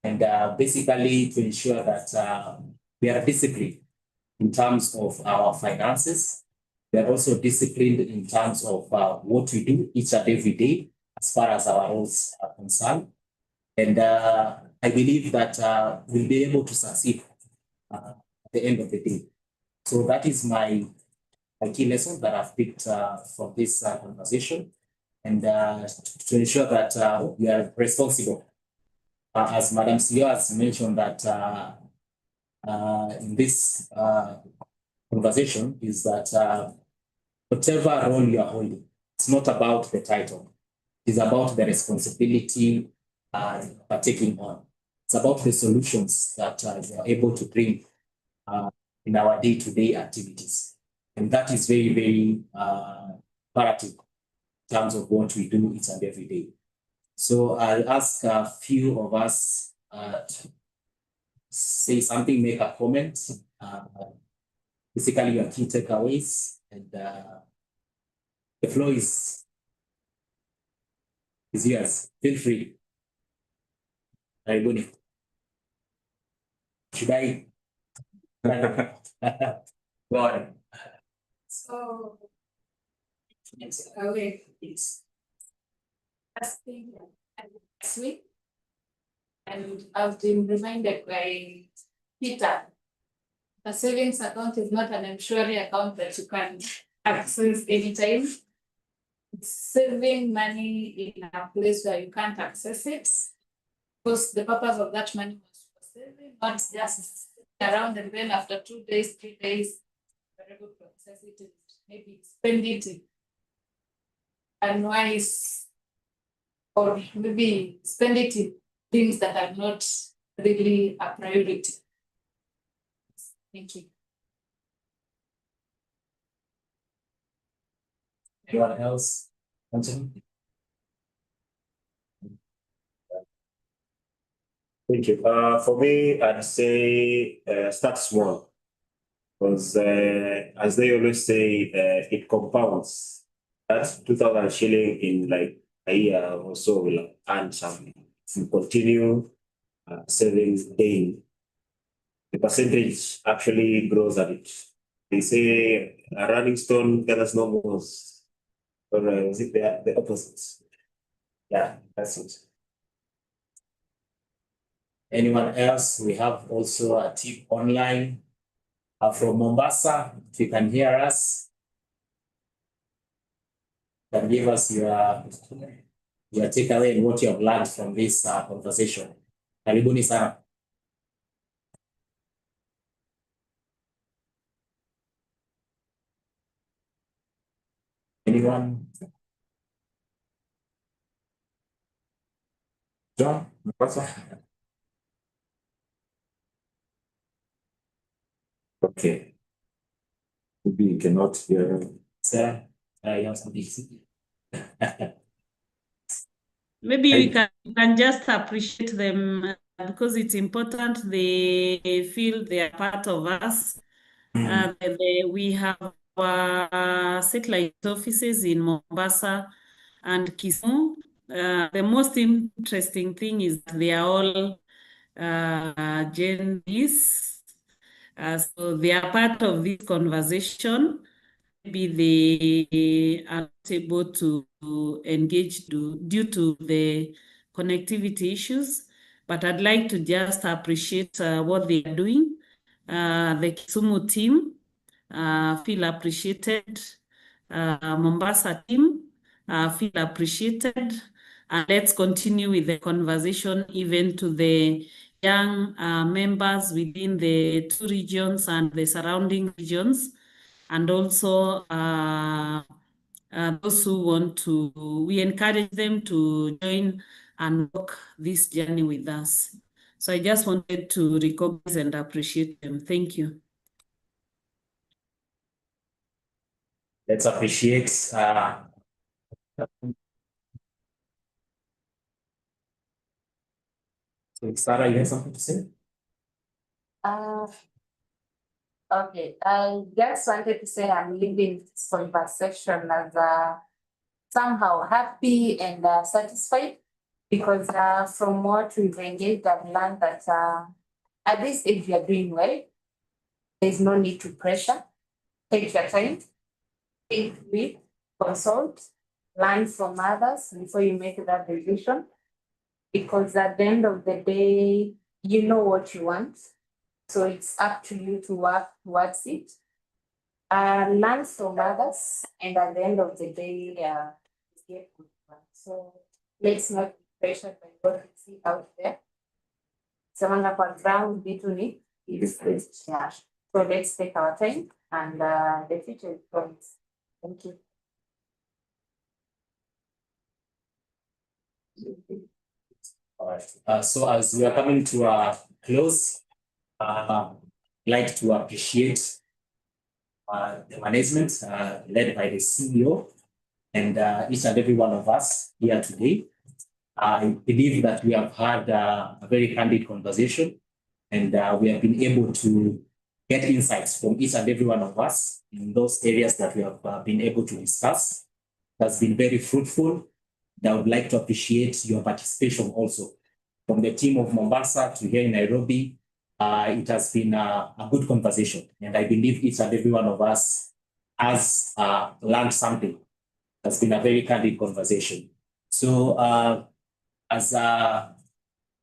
and basically to ensure that we are disciplined in terms of our finances. We are also disciplined in terms of what we do each and every day as far as our roles are concerned. And I believe that we'll be able to succeed at the end of the day. So that is my key lesson that I've picked from this conversation, and to ensure that we are responsible. As Madam CEO has mentioned that in this conversation is that whatever role you are holding, it's not about the title. It's about the responsibility you're taking on. It's about the solutions that you are able to bring in our day-to-day activities. And that is very, very imperative in terms of what we do each and every day. So I'll ask a few of us to say something, make a comment, basically your key takeaways, and the floor is yours. Feel free. Raibuni. Should I? Go on. So, okay, it's asking this week, and I've been reminded by Peter, the savings account is not an insurance account that you can access anytime. It's saving money in a place where you can't access it, because the purpose of that money was for saving, not just around, and then after 2 days, 3 days, you're able to access it and maybe spend it unwise, or maybe spend it in things that are not really a priority. Thank you. Anyone else? Anthony? Thank you. For me, I'd say start small, because as they always say, it compounds. That's 2,000 shilling in like a year or so will earn something. If you continue saving daily, the percentage actually grows at it. They say a running stone gathers no more. Or is it the opposite? Yeah, that's it. Anyone else? We have also a tip online from Mombasa. If you can hear us, can give us your takeaway and what you have learned from this conversation. Karibuni sana. Anyone? John, Mombasa? Okay. Maybe you cannot hear. Sarah, you have something to say? Maybe we can just appreciate them because it's important they feel they are part of us. We have our satellite offices in Mombasa and Kisumu. The most interesting thing is they are all Gen Zs. So they are part of this conversation. Maybe they are not able to engage due to the connectivity issues, but I'd like to just appreciate what they are doing. The Kisumu team feel appreciated. Mombasa team feel appreciated. And let's continue with the conversation even to the young members within the two regions and the surrounding regions. And also those who want to, we encourage them to join and walk this journey with us. So I just wanted to recognize and appreciate them. Thank you. Let's appreciate so Sarah, you have something to say? Okay, I just wanted to say I'm leaving this conversation as somehow happy and satisfied because from what we've engaged, I've learned that at this age you're doing well. There's no need to pressure. Take your time, think with, consult, learn from others before you make that decision. Because at the end of the day, you know what you want. So it's up to you to work towards it. Learn from others, and at the end of the day, get good one. So let's not be pressured by what we see out there. Samanga kwa ground between is yeah. So let's take our time and the future is promised. Thank you. All right. So as we are coming to a close, I'd like to appreciate the management led by the CEO and each and every one of us here today. I believe that we have had a very candid conversation and we have been able to get insights from each and every one of us in those areas that we have been able to discuss. That's been very fruitful. And I would like to appreciate your participation also from the team of Mombasa to here in Nairobi. It has been a good conversation, and I believe each and every one of us has learned something. It's been a very candid conversation. So as a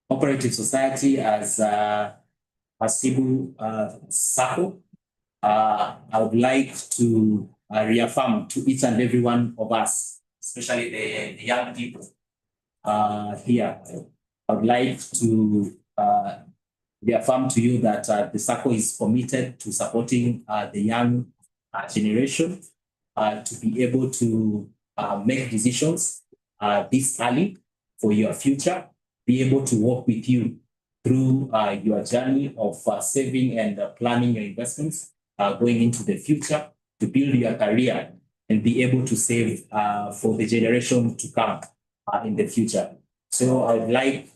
cooperative society, as Masibu Sacco, I would like to reaffirm to each and every one of us, especially the young people here. I would like to reaffirm to you that the SACCO is committed to supporting the young generation to be able to make decisions this early for your future, be able to work with you through your journey of saving and planning your investments going into the future to build your career and be able to save for the generation to come in the future. So I'd like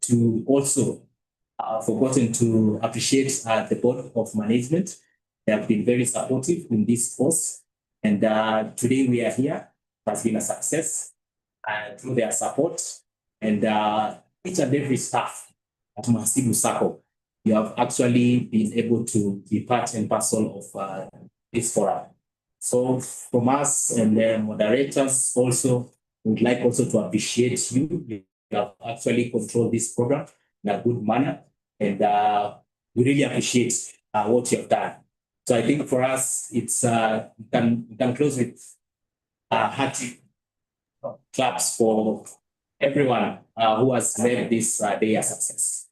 to also forgotten to appreciate the board of management. They have been very supportive in this course. And today we are here. It has been a success through their support. And each and every staff at Masibu Sacco, you have actually been able to be part and parcel of this forum. So from us and the moderators also, we'd like also to appreciate you. You have actually controlled this program in a good manner, and we really appreciate what you have done. So I think for us, it's we can close with hearty claps for everyone who has made this day a success.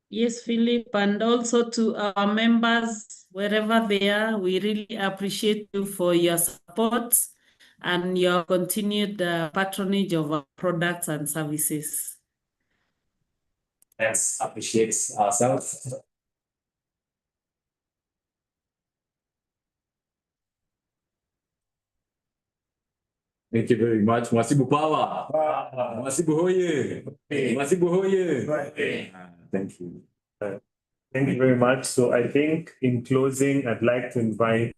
Yes, Philip, and also to our members, wherever they are, we really appreciate you for your support and your continued patronage of our products and services. Let's appreciate ourselves. Thank you very much. Mwasibu Power. Mwasibu Hoye. Mwasibu Hoye. Thank you. Thank you very much. So I think in closing, I'd like to invite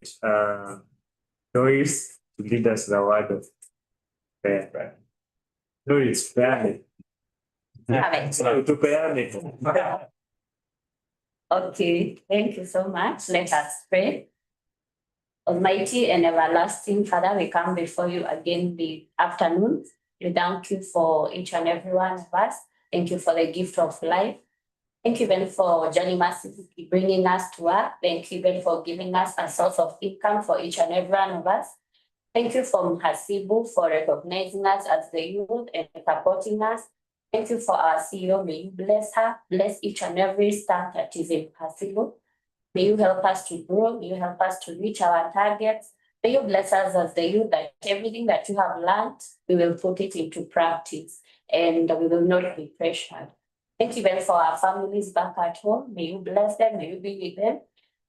Doris to lead us the word of prayer. Doris, prayer. Okay, thank you so much. Let us pray. Almighty and everlasting Father, we come before you again the afternoon. We thank you for each and every one of us. Thank you for the gift of life. Thank you even for Johnny Mercy bringing us to work. Thank you even for giving us a source of income for each and every one of us. Thank you for Muhasibu for recognizing us as the youth and supporting us. Thank you for our CEO. May you bless her, bless each and every staff that is in Muhasibu. May you help us to grow. May you help us to reach our targets. May you bless us as the youth that everything that you have learned, we will put it into practice and we will not be pressured. Thank you very for our families back at home. May you bless them. May you be with them.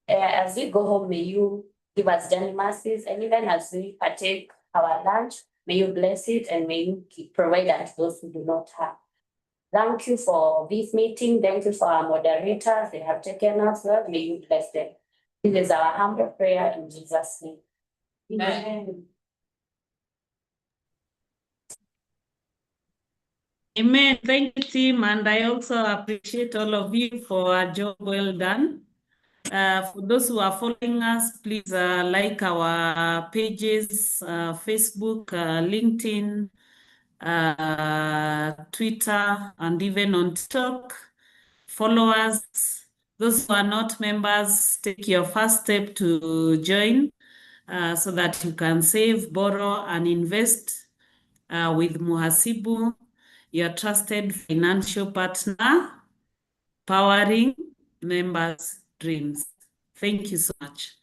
As we go home, may you give us journey mercies. And even as we partake our lunch, may you bless it and may you provide unto those who do not have. Thank you for this meeting. Thank you for our moderators. They have taken us well. May you bless them. This is our humble prayer in Jesus' name. Amen. Amen. Thank you, team. And I also appreciate all of you for a job well done. For those who are following us, please like our pages, Facebook, LinkedIn, Twitter, and even on TikTok. Follow us. Those who are not members, take your first step to join so that you can save, borrow, and invest with Muhasibu, your trusted financial partner, powering members' dreams. Thank you so much.